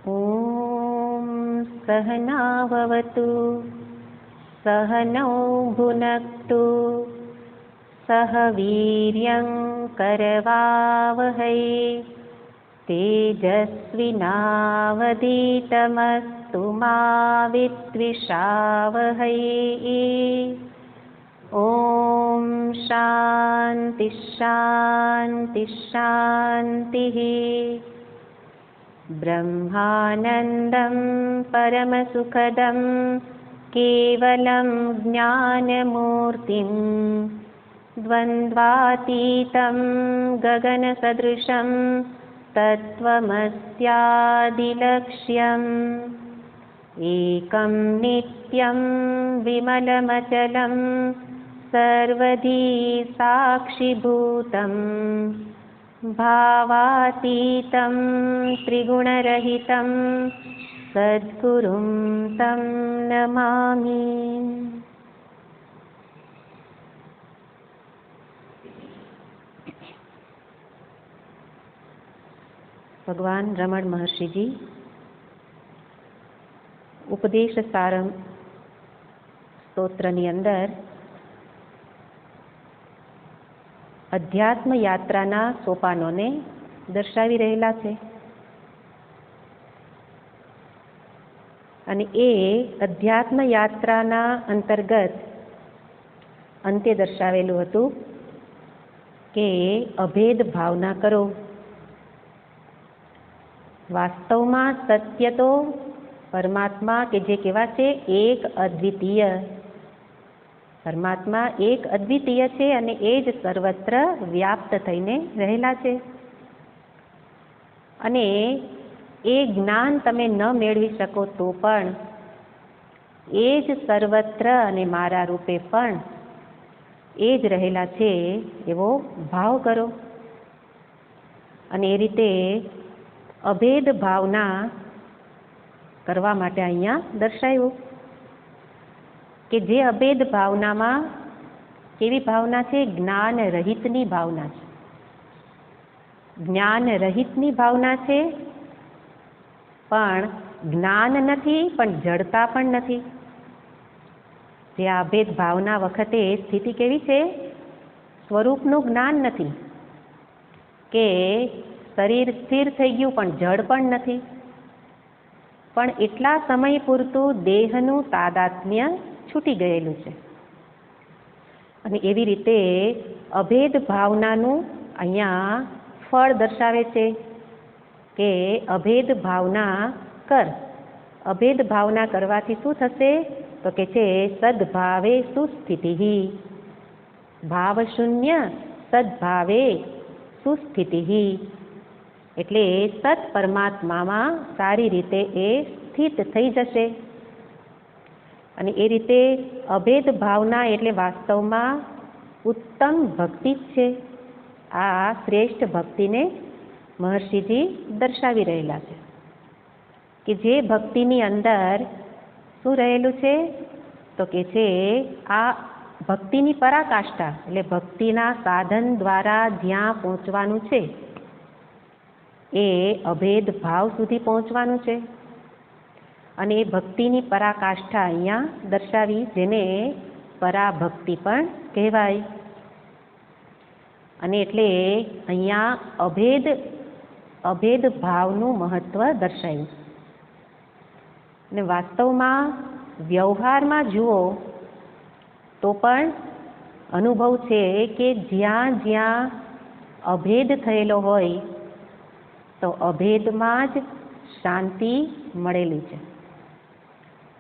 ॐ सहनाववतु सहनौ भुनक्तु सह वीर्यं करवावहै तेजस्विनावधीतमस्तु मा विद्विषावहै। ॐ शान्ति शान्ति शान्तिः। ब्रह्मानन्दं परमसुखदं केवलं ज्ञानमूर्तिं द्वन्द्वातीतं गगनसदृशं तत्त्वमस्यादिलक्ष्यम् एकं नित्यं विमलमचलं सर्वधी साक्षिभूतं भावातीतं त्रिगुणरहितं सद्गुरुं तं नमामि। भगवान रमण महर्षि जी उपदेश सारम स्त्रोत्रनी अंदर अध्यात्म यात्राना सोपानोने दर्शावी रहेला छे अने ए अध्यात्म यात्राना अंतर्गत अंते दर्शावेलुं हतुं के अभेद भावना करो। वास्तव में सत्य तो परमात्मा के जे केवा छे एक अद्वितीय परमात्मा एक अद्वितीय छे अने ए ज सर्वत्र व्याप्त थईने रहेला छे अने ए ज्ञान तमे न मेळवी शको तो पण ए ज सर्वत्र अने मारा रूपे पण ए ज रहेला छे एवो भाव करो। अने ए रीते अभेद भावना करवा माटे अहींया दर्शाव्युं के जे अभेद भावना में केवी भावना छे ज्ञान रहितनी भावना छे। ज्ञान रहितनी भावना छे पण ज्ञान नथी पण जड़ता पण नथी। जे अभेद भावना वखते स्थिति केवी छे स्वरूपनुं ज्ञान नथी के शरीर स्थिर थई गयुं पण जड़ पण नथी पण एटला समय पूरतुं देहनुं तादात्म्य छूटी गयेलुं छे। अने एवी रीते अभेद भावनानुं अहींया फळ दर्शावे छे के अभेद भावना कर। अभेद भावना करवाथी शुं थशे तो के छे सद्भावे सुस्थितिः। भावशून्य सद्भावे सुस्थितिः एटले सत परमात्मामां सारी रीते ए स्थित थई जशे। अने ए रीते अभेद भावना एटले वास्तवमां उत्तम भक्ति ज छे। आ श्रेष्ठ भक्तिने महर्षिजी दर्शावी रहेला छे कि जे भक्तिनी अंदर शुं रहेलुं छे तो के छे आ भक्तिनी पराकाष्ठा एटले भक्तिना साधन द्वारा ज्यां पहोंचवानुं छे ए अभेद भाव सुधी पहोंचवानुं छे। अने ए भक्तिनी पराकाष्ठा अहींया दर्शावी जेने पराभक्ति पण कहेवाय। अने एटले अहींया अभेद भावनुं महत्व दर्शाव्युं। ने वास्तवमां व्यवहारमां जुओ तो पण अनुभव छे के ज्यां ज्यां अभेद थयेलो होय तो अभेदमां ज शांति मळेली छे।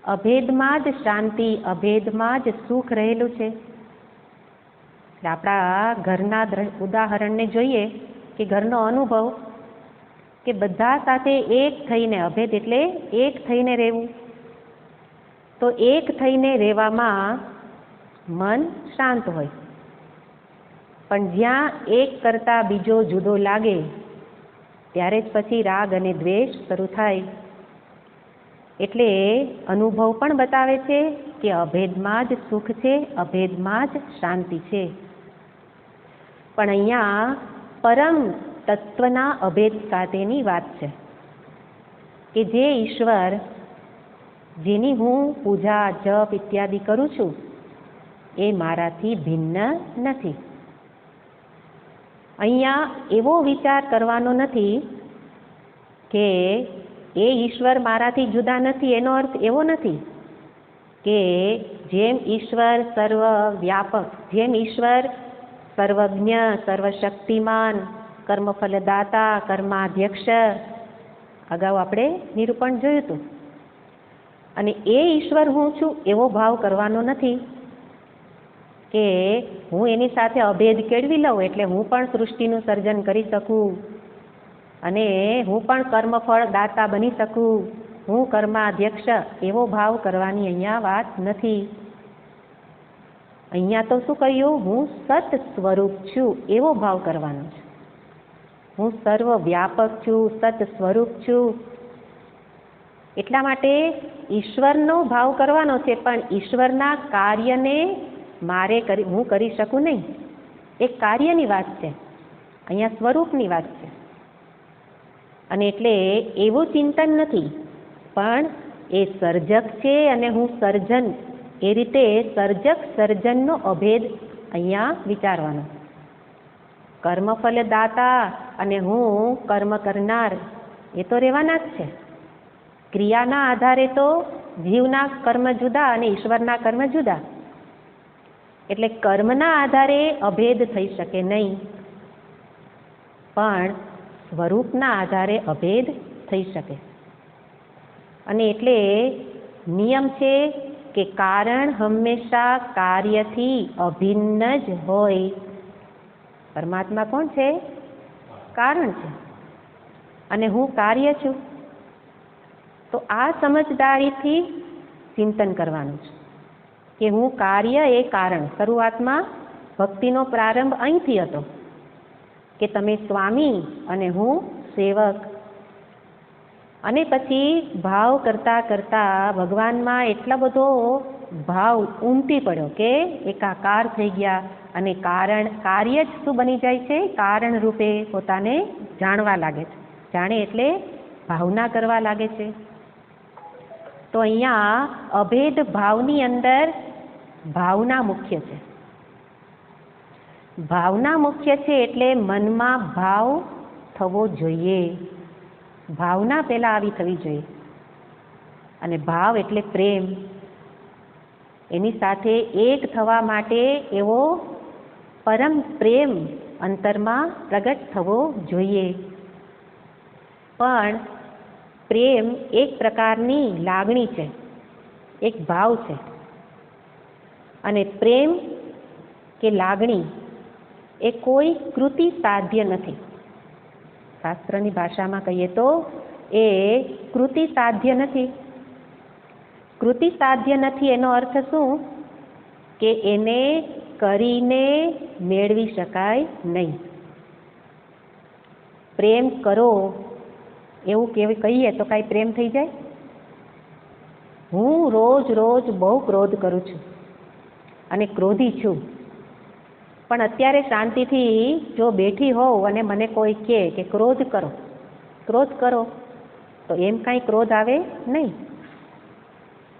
अभेदमां ज शांति अभेदमां ज सुख रहेलुं छे। आपणा घरना उदाहरणने जोईए कि घरनो अनुभव के बधा साथे एक थईने अभेद एटले एक थईने रहेवुं तो एक थईने रहेवामां मन शांत होय पण ज्यां एक करता बीजो जुदो लागे त्यारे ज पछी राग अने द्वेष शरू थाय। एटले अनुभव पण बतावे छे कि अभेदमां ज सुख छे अभेदमां ज शांति छे। पण अहींया परम तत्वना अभेद સાથેની વાત છે કે જે ઈશ્વર જેની હું પૂજા જપ ઇત્યાદિ કરું છું એ મારાથી ભિન્ન નથી. અહીંયા એવો વિચાર કરવાનો નથી કે એ ઈશ્વર મારાથી જુદા નથી. એનો અર્થ એવો નથી કે જેમ ઈશ્વર સર્વવ્યાપક, જેમ ઈશ્વર સર્વજ્ઞ, સર્વશક્તિમાન, કર્મફલદાતા, કર્માધ્યક્ષ, અગાઉ આપણે નિરૂપણ જોયું હતું, અને એ ઈશ્વર હું છું એવો ભાવ કરવાનો નથી કે હું એની સાથે અભેદ કેળવી લઉં એટલે હું પણ સૃષ્ટિનું સર્જન કરી શકું અને હું પણ કર્મફળ દાતા બની શકું, હું કર્માધ્યક્ષ, એવો ભાવ કરવાની અહીંયા વાત નથી. અહીંયા તો શું કહ્યું? હું સત સ્વરૂપ છું એવો ભાવ કરવાનો છે. હું સર્વવ્યાપક છું, સત સ્વરૂપ છું. એટલા માટે ઈશ્વરનો ભાવ કરવાનો છે, પણ ઈશ્વરના કાર્યને હું કરી શકું નહીં. એ કાર્યની વાત છે, અહીંયા સ્વરૂપની વાત છે. અને એટલે એવું ચિંતન નથી, પણ એ સર્જક છે અને હું સર્જન, એ રીતે સર્જક સર્જનનો અભેદ અહીંયા વિચારવાનો. કર્મફલદાતા અને હું કર્મ કરનાર એ તો રહેવાના જ છે. ક્રિયાના આધારે તો જીવના કર્મ જુદા અને ઈશ્વરના કર્મ જુદા, એટલે કર્મના આધારે અભેદ થઈ શકે નહીં, પણ સ્વરૂપના આધારે અભેદ થઈ શકે. અને એટલે નિયમ છે કે કારણ હંમેશા કાર્યથી અભિન્ન જ હોય. પરમાત્મા કોણ છે? કારણ છે, અને હું કાર્ય છું. તો આ સમજદારીથી ચિંતન કરવાનું છે કે હું કાર્ય એ કારણ. શરૂઆતમાં ભક્તિનો પ્રારંભ અહીંથી હતો કે તમે સ્વામી અને હું સેવક, અને પછી ભાવ કરતા કરતા ભગવાનમાં એટલો બધો ભાવ ઉમટી પડ્યો કે એકાકાર થઈ ગયા, અને કાર્ય જ શું બની જાય છે? કારણ રૂપે પોતાને જાણવા લાગે છે. જાણે એટલે ભાવના કરવા લાગે છે. તો અહીંયા અભેદ ભાવની અંદર ભાવના મુખ્ય છે. ભાવના મુખ્ય છે એટલે મનમાં ભાવ થવો જોઈએ. ભાવના પહેલા આવી થવી જોઈએ. અને ભાવ એટલે પ્રેમ. એની સાથે એક થવા માટે એવો પરમ પ્રેમ અંતરમાં પ્રગટ થવો જોઈએ. પણ પ્રેમ એક પ્રકારની લાગણી છે, એક ભાવ છે. અને પ્રેમ કે લાગણી એ કોઈ કૃતિ સાધ્ય નથી. શાસ્ત્રની ભાષામાં કહીએ તો એ કૃતિ સાધ્ય નથી. કૃતિ સાધ્ય નથી એનો અર્થ શું? કે એને કરીને મેળવી શકાય નહીં. પ્રેમ કરો એવું કહીએ તો કાંઈ પ્રેમ થઈ જાય? હું રોજ રોજ બહુ ક્રોધ કરું છું અને ક્રોધી છું, પણ અત્યારે શાંતિથી જો બેઠી હોઉં અને મને કોઈ કહે કે ક્રોધ કરો, તો એમ કાંઈ ક્રોધ આવે નહીં.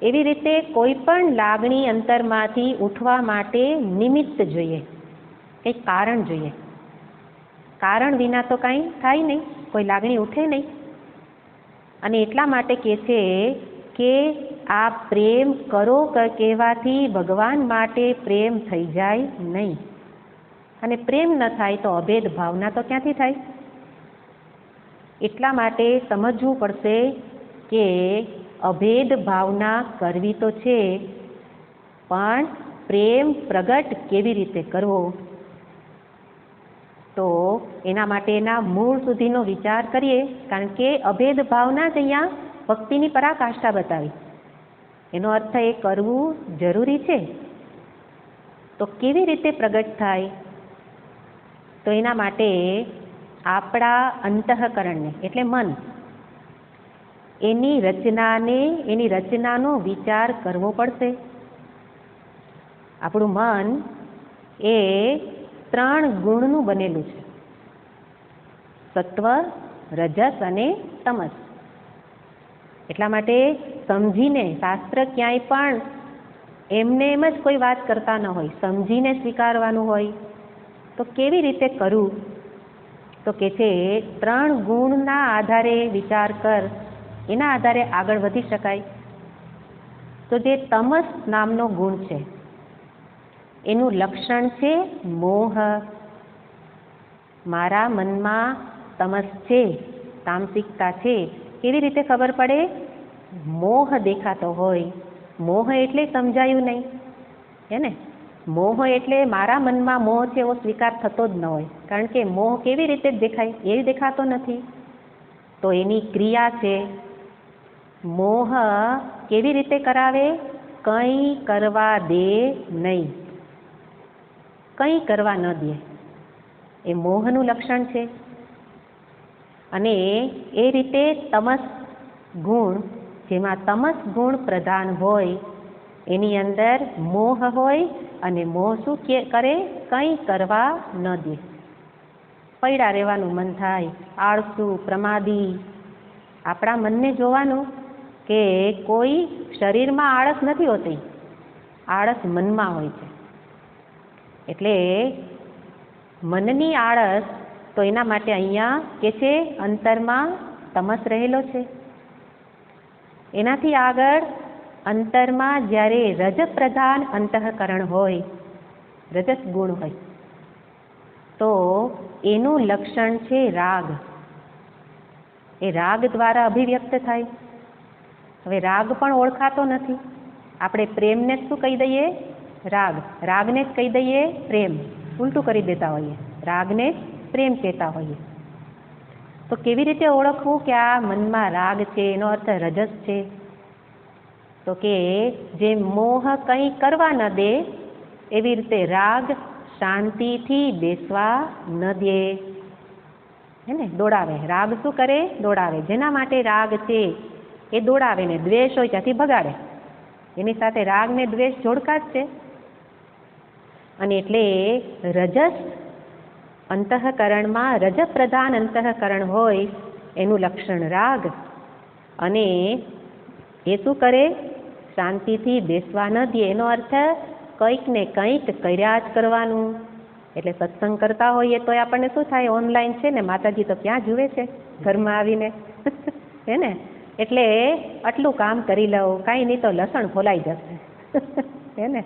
એવી રીતે કોઈ પણ લાગણી અંતરમાંથી ઉઠવા માટે નિમિત્ત જોઈએ, કંઈક કારણ જોઈએ. કારણ વિના તો કાંઈ થાય નહીં, કોઈ લાગણી ઉઠે નહીં. અને એટલા માટે કહે છે કે આ પ્રેમ કરો કહેવાથી ભગવાન માટે પ્રેમ થઈ જાય નહીં. અને પ્રેમ ન થાય તો અભેદ ભાવના તો ક્યાંથી થાય? એટલા માટે સમજવું પડશે કે અભેદ ભાવના કરવી તો છે, પણ પ્રેમ પ્રગટ કેવી રીતે કરવો? તો એના માટેના મૂળ સુધીનો વિચાર કરીએ, કારણ કે અભેદ ભાવના જ અહીંયા ભક્તિની પરાકાષ્ઠા બતાવી. એનો અર્થ એ કરવું જરૂરી છે. તો કેવી રીતે પ્રગટ થાય? તો એના માટે આપણા અંતઃકરણને એટલે મન, એની રચનાનો વિચાર કરવો પડશે. આપણું મન એ 3 ગુણનું બનેલું છે: સત્વ, રજસ અને તમસ. એટલા માટે સમજીને, શાસ્ત્ર ક્યાંય પણ એમને એમ જ કોઈ વાત કરતા ન હોય, સમજીને સ્વીકારવાનું હોય. તો કેવી રીતે કરવું? તો કે છે 3 ગુણના આધારે વિચાર કર, એના આધારે આગળ વધી શકાય. તો જે તમસ નામનો ગુણ છે એનું લક્ષણ છે મોહ. મારા મનમાં તમસ છે, તામસિકતા છે. કેવી રીતે ખબર પડે? મોહ દેખાતો હોય. મોહ એટલે સમજાયું નહીં, હે ને? મોહ એટલે મારા મનમાં મોહ છે એવો સ્વીકાર થતો જ ન હોય, કારણ કે મોહ કેવી રીતે દેખાય? એ દેખાતો નથી. તો એની ક્રિયા છે. મોહ કેવી રીતે કરાવે? કંઈ કરવા દે નહીં, કંઈ કરવા ન દે, એ મોહનું લક્ષણ છે. અને એ રીતે તમસ ગુણ, જેમાં તમસ ગુણ પ્રધાન હોય એની અંદર મોહ હોય, અને મોહ શું કરે? કંઈ કરવા ન દે. પડ્યા રહેવાનું મન થાય, આળસુ, પ્રમાદી. આપણા મનને જોવાનું કે કોઈ શરીરમાં આળસ નથી હોતી, આળસ મનમાં હોય છે. એટલે મનની આળસ, તો એના માટે અહીંયા કે છે અંતરમાં તમસ રહેલો છે. એનાથી આગળ અંતરમાં જ્યારે રજ પ્રધાન અંતઃકરણ હોય, રજસ ગુણ હોય, તો એનું લક્ષણ છે રાગ. એ રાગ દ્વારા અભિવ્યક્ત થાય. હવે રાગ પણ ઓળખાતો નથી. આપણે પ્રેમને શું કહી દઈએ? રાગ. રાગને જ કહી દઈએ પ્રેમ. ઉલટું કરી દેતા હોઈએ, રાગને પ્રેમ કહેતા હોઈએ. તો કેવી રીતે ઓળખવું કે આ મનમાં રાગ છે, એનો અર્થ રજસ છે? તો કે જે મોહ કંઈ કરવા ન દે, એવી રીતે રાગ શાંતિથી બેસવા ન દે, હે ને? દોડાવે. રાગ શું કરે? દોડાવે. જેના માટે રાગ છે એ દોડાવે, ને દ્વેષ હોય ત્યાંથી ભગાડે. એની સાથે રાગ ને દ્વેષ જોડકા જ છે. અને એટલે રજસ અંતઃકરણમાં, રજ પ્રધાન અંતઃકરણ હોય એનું લક્ષણ રાગ. અને એ શું કરે? શાંતિથી બેસવા ન દે. એનો અર્થ કંઈક ને કંઈક કર્યા જ કરવાનું. એટલે સત્સંગ કરતા હોઈએ તો આપણને શું થાય? ઓનલાઈન છે ને, માતાજી તો ક્યાં જુએ છે ઘરમાં આવીને, હે ને? એટલે આટલું કામ કરી લઉં, કાંઈ નહીં તો લસણ ફોલાઈ જશે, હે ને?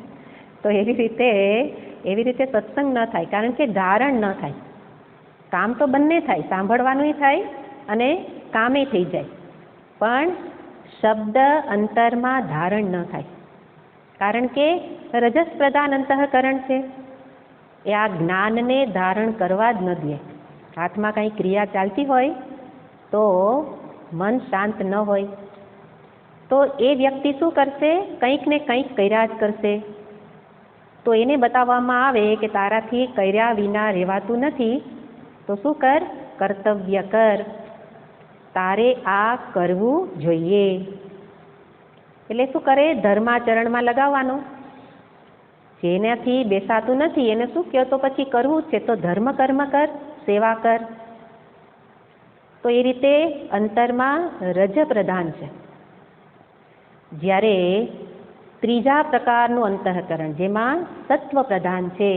તો એવી રીતે સત્સંગ ન થાય, કારણ કે ધારણ ન થાય. કામ તો બંને થાય, સાંભળવાનું થાય અને કામે થઈ જાય, પણ શબ્દ અંતરમાં ધારણ ન થાય, કારણ કે રજસ પ્રધાન અંતઃકરણ છે. એ આ જ્ઞાનને ધારણ કરવા જ ન દે. હાથમાં કંઈ ક્રિયા ચાલતી હોય તો મન શાંત ન હોય, તો એ વ્યક્તિ શું કરશે? કંઈક ને કંઈક કર્યા જ કરશે. તો એને બતાવવામાં આવે કે તારાથી કર્યા વિના રહેવાતું નથી, તો શું કર? કર્તવ્ય કર, તારે આ કરવું જોઈએ. એટલે શું કરે? ધર્માચરણમાં લગાવવાનો. જેનાથી બેસાતું નથી એને શું કહો? તો પછી કરવું જ છે, તો ધર્મ કર્મ કર, સેવા કર. તો એ રીતે અંતરમાં રજ પ્રધાન છે. જ્યારે ત્રીજા પ્રકારનું અંતઃકરણ, જેમાં સત્વ પ્રધાન છે,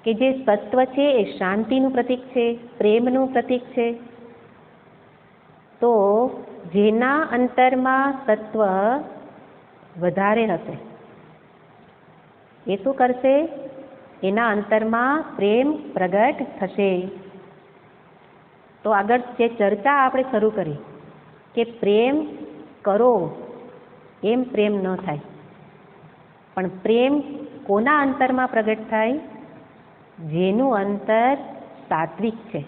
કે જે સત્વ છે એ શાંતિનું પ્રતીક છે, પ્રેમનું પ્રતીક છે. તો જેના અંતરમાં સત્વ વધારે હશે એ શું કરશે? એના અંતરમાં પ્રેમ પ્રગટ થશે. તો આગળ જે ચર્ચા આપણે શરૂ કરી કે પ્રેમ કરો એમ પ્રેમ ન થાય, પણ પ્રેમ કોના અંતરમાં પ્રગટ થાય? જેનું અંતર સાત્વિક છે.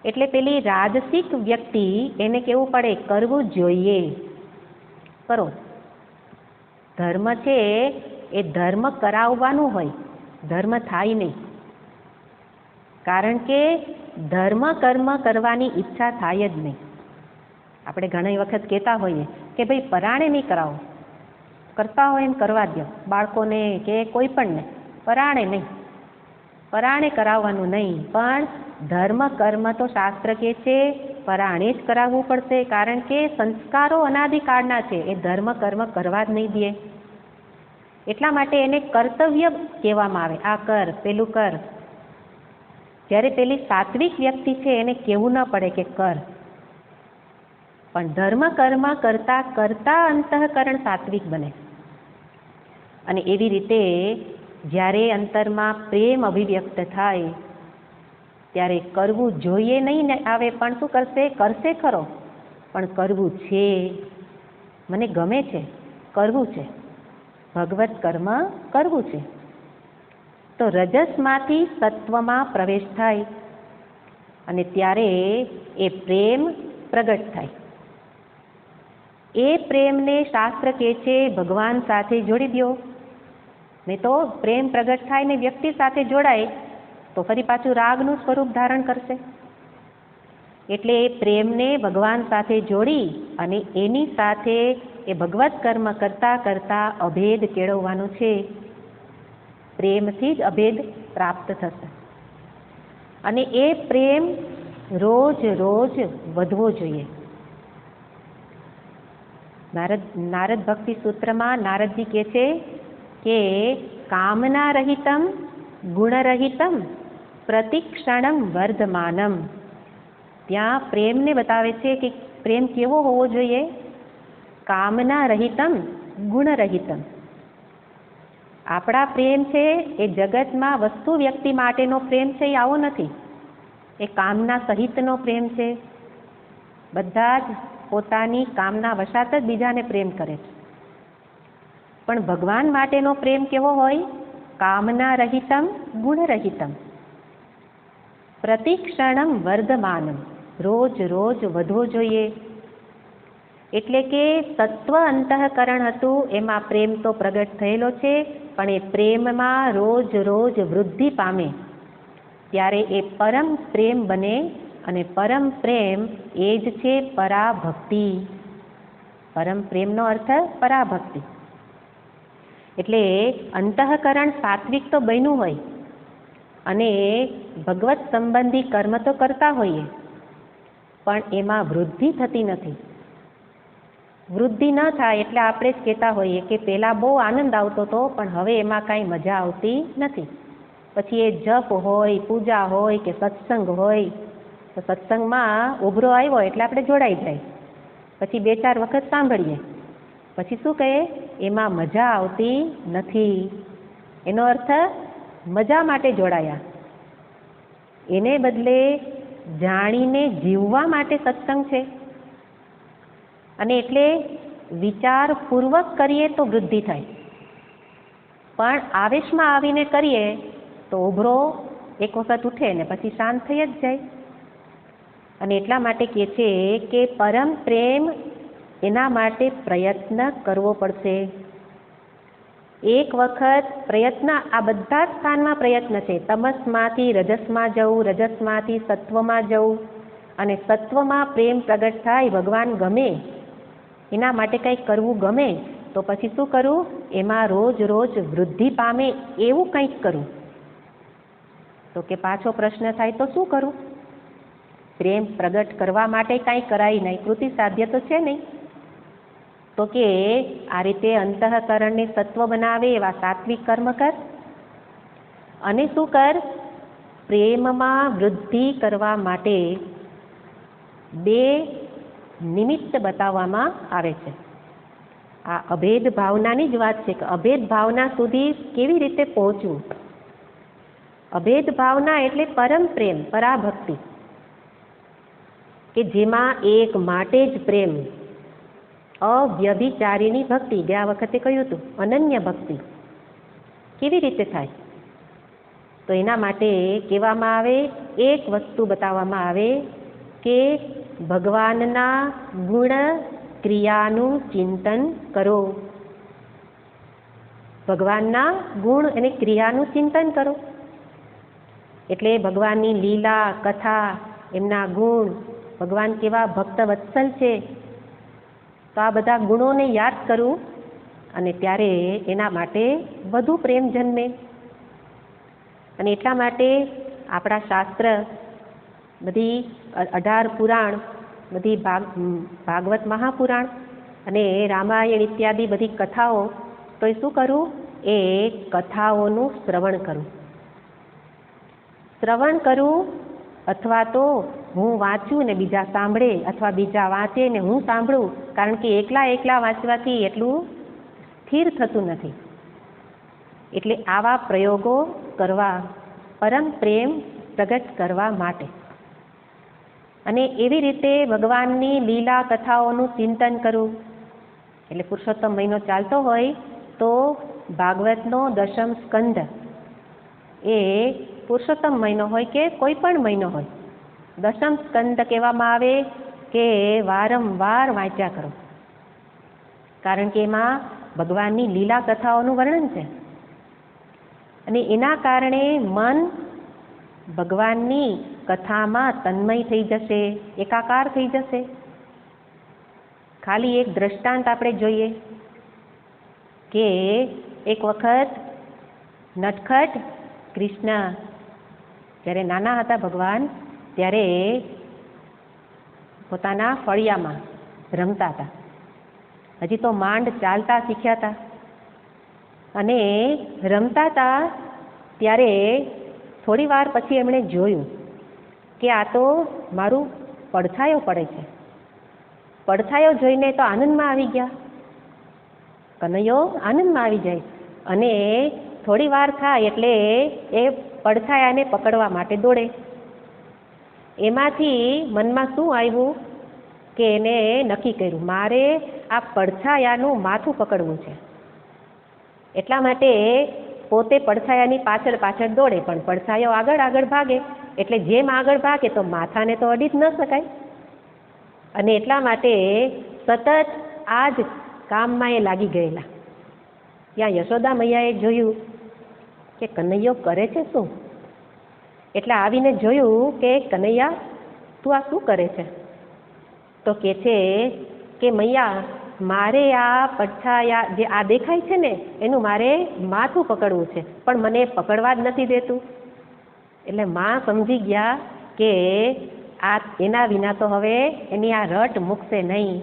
એટલે પેલી રાજસિક વ્યક્તિ, એને કેવું પડે? કરવું જોઈએ, કરો. ધર્મ છે એ ધર્મ કરાવવાનું હોય, ધર્મ થાય નહીં. કારણ કે ધર્મ કર્મ કરવાની ઈચ્છા થાય જ નહીં. આપણે ઘણી વખત કહેતા હોઈએ કે ભાઈ પરાણે નહીં કરાવો, કરતા હોય એમ કરવા દો, બાળકોને કે કોઈ પણને પરાણે નહીં, પરાણે કરાવવાનું નહીં. પણ ધર્મ કર્મ તો શાસ્ત્ર કહે છે પરાણે જ કરાવવું પડશે, કારણ કે સંસ્કારો અનાદિકાળના છે, એ ધર્મ કર્મ કરવા જ નહીં દે. એટલા માટે એને કર્તવ્ય કહેવામાં આવે, આ કર, પેલું કર. જ્યારે પેલી સાત્વિક વ્યક્તિ છે એને કહેવું ન પડે કે કર, પણ ધર્મ કર્મ કરતા કરતા અંતઃકરણ સાત્વિક બને. અને એવી રીતે જ્યારે અંતરમાં પ્રેમ અભિવ્યક્ત થાય ત્યારે કરવું જોઈએ નહીં આવે, પણ શું કરશે? કરશે ખરો, પણ કરવું છે, મને ગમે છે, કરવું છે, ભગવત કર્મ કરવું છે. તો રજસમાંથી સત્વમાં પ્રવેશ થાય અને ત્યારે એ પ્રેમ પ્રગટ થાય. એ પ્રેમને શાસ્ત્ર કહે છે ભગવાન સાથે જોડી દો. નહીં તો પ્રેમ પ્રગટ થાય ને વ્યક્તિ સાથે જોડાય તો ફરી પાછું રાગનું સ્વરૂપ ધારણ કરશે. એટલે એ પ્રેમને ભગવાન સાથે જોડી અને એની સાથે એ ભગવત કર્મ કરતા કરતા અભેદ કેળવવાનો છે. પ્રેમથી જ અભેદ પ્રાપ્ત થશે. અને એ પ્રેમ રોજ રોજ વધવો જોઈએ. નારદ ભક્તિ સૂત્રમાં નારદજી કહે છે કે કામના રહિતમ ગુણરહિતમ પ્રતિક્ષણમ વર્ધમાનમ. ત્યાં પ્રેમને બતાવે છે કે પ્રેમ કેવો હોવો જોઈએ? કામના રહિતમ ગુણરહિતમ. આપણા પ્રેમ છે એ જગતમાં વસ્તુ વ્યક્તિ માટેનો પ્રેમ છે, એ આવો નથી. એ કામના સહિતનો પ્રેમ છે. બધા જ પોતાની કામના વશાત જ બીજાને પ્રેમ કરે છે. પણ ભગવાન માટેનો પ્રેમ કેવો હોય? કામના રહિતમ ગુણરહિતમ પ્રતિક્ષણમ વર્ધમાનમ. રોજ રોજ વધવો જોઈએ. એટલે કે તત્વ અંતઃકરણ હતું, એમાં પ્રેમ તો પ્રગટ થયેલો છે, પણ એ પ્રેમમાં રોજ રોજ વૃદ્ધિ પામે ત્યારે એ પરમ પ્રેમ બને. અને પરમ પ્રેમ એ જ છે પરાભક્તિ. પરમ પ્રેમનો અર્થ પરાભક્તિ. એટલે અંતઃકરણ સાત્વિક તો બન્યું હોય અને ભગવત સંબંધી કર્મ તો કરતા હોઈએ, પણ એમાં વૃદ્ધિ થતી નથી. વૃદ્ધિ ન થાય એટલે આપણે જ કહેતા હોઈએ કે પહેલાં બહુ આનંદ આવતો હતો, પણ હવે એમાં કાંઈ મજા આવતી નથી. પછી એ જપ હોય, પૂજા હોય કે સત્સંગ હોય, તો સત્સંગમાં ઉભરો આવ્યો એટલે આપણે જોડાઈ જાય. પછી 2-4 વખત સાંભળીએ, પછી શું કહે? એમાં મજા આવતી નથી. એનો અર્થ મજા માટે જોડાયા. એને બદલે જાણીને જીવવા માટે સત્સંગ છે. અને એટલે વિચારપૂર્વક કરીએ તો વૃદ્ધિ થાય, પણ આવેશમાં આવીને કરીએ તો ઉભરો એક વખત ઉઠે ને પછી શાંત થઈ જ જાય. અને એટલા માટે કહે છે કે પરમ પ્રેમ એના માટે પ્રયત્ન કરવો પડશે. એક વખત પ્રયત્ન, આ બધા જ સ્થાનમાં પ્રયત્ન છે. તમસમાંથી રજસમાં જવું, રજસમાંથી સત્વમાં જવું, અને સત્વમાં પ્રેમ પ્રગટ થાય, ભગવાન ગમે, એના માટે કંઈક કરવું ગમે, તો પછી શું કરવું? એમાં રોજ રોજ વૃદ્ધિ પામે એવું કંઈક કરવું. તો કે પાછો પ્રશ્ન થાય, તો શું કરું? પ્રેમ પ્રગટ કરવા માટે કાંઈ કરાય નહીં, કૃતિ સાધ્ય તો છે નહીં. તો કે આ રીતે અંતઃકરણને સત્વ બનાવે એવા સાત્વિક કર્મ કર. અને શું કર? પ્રેમમાં વૃદ્ધિ કરવા માટે 2 નિમિત્ત બતાવવામાં આવે છે. આ અભેદ ભાવનાની જ વાત છે કે અભેદ ભાવના સુધી કેવી રીતે પહોંચવું. અભેદ ભાવના એટલે પરમ પ્રેમ, પરાભક્તિ, કે જેમાં એક માટે જ પ્રેમ, અવ્યભિચારીની ભક્તિ. ગયા વખતે કહ્યું હતું અનન્ય ભક્તિ કેવી રીતે થાય? તો એના માટે કહેવામાં આવે, એક વસ્તુ બતાવવામાં આવે કે ભગવાનના ગુણ ક્રિયાનું ચિંતન કરો. ભગવાનના ગુણ અને ક્રિયાનું ચિંતન કરો. એટલે ભગવાનની લીલા, કથા, એમના ગુણ, ભગવાન કેવા ભક્ત વત્સલ છે, તો આ બધા ગુણોને યાદ કરવું. અને ત્યારે એના માટે વધુ પ્રેમ જન્મે. અને એટલા માટે આપણા શાસ્ત્ર, બધી 18 પુરાણ બધી ભાગવત મહાપુરાણ અને રામાયણ ઇત્યાદિ બધી કથાઓ, તો એ શું કરું? એ કથાઓનું શ્રવણ કરું અથવા તો હું વાંચું ને બીજા સાંભળે, અથવા બીજા વાંચે ને હું સાંભળું. કારણ કે એકલા વાંચવાથી એટલું સ્થિર થતું નથી. એટલે આવા પ્રયોગો કરવા, પરમ પ્રેમ પ્રગટ કરવા માટે. અને એવી રીતે ભગવાનની લીલા કથાઓનું ચિંતન કરવું. એટલે પુરુષોત્તમ મહિનો ચાલતો હોય તો ભાગવતનો 10મ સ્કંદ એ પુરુષોત્તમ મહિનો હોય કે કોઈ પણ મહિનો હોય, 10મ સ્કંદ કહેવામાં આવે કે વારંવાર વાંચ્યા કરો. કારણ કે એમાં ભગવાનની લીલા કથાઓનું વર્ણન છે. અને એના કારણે મન ભગવાનની કથામાં તન્મય થઈ જશે, એકાકાર થઈ જશે. ખાલી એક દ્રષ્ટાંત આપણે જોઈએ કે એક વખત નટખટ કૃષ્ણ જ્યારે નાના હતા ભગવાન, ત્યારે પોતાના ફળિયામાં રમતા હતા. હજી તો માંડ ચાલતા શીખ્યા હતા. અને રમતા હતા ત્યારે થોડી વાર પછી એમણે જોયું કે આ તો મારું પડછાયો પડે છે. પડછાયો જોઈને તો આનંદમાં આવી ગયા. કનૈયો આનંદમાં આવી જાય અને થોડી વાર થાય એટલે એ પડછાયાને પકડવા માટે દોડે. એમાંથી મનમાં શું આવ્યું કે એને નક્કી કર્યું, મારે આ પડછાયાનું માથું પકડવું છે. એટલા માટે પોતે પડછાયાની પાછળ પાછળ દોડે, પણ પડછાયો આગળ ભાગે. એટલે જેમ આગળ ભાગે તો માથાને તો અડી જ ન શકાય. અને એટલા માટે સતત આ જ કામમાં એ લાગી ગયેલા. ત્યાં યશોદા મૈયાએ જોયું કે કનૈયો કરે છે શું. એટલે આવીને જોયું કે કનૈયા તું આ શું કરે છે? તો કહે છે કે મૈયા, મારે આ પડછાયા જે આ દેખાય છે ને એનું મારે માથું પકડવું છે, પણ મને પકડવા જ નથી દેતું. એટલે માં સમજી ગયા કે આ એના વિના તો હવે એની આ રટ મૂકશે નહીં.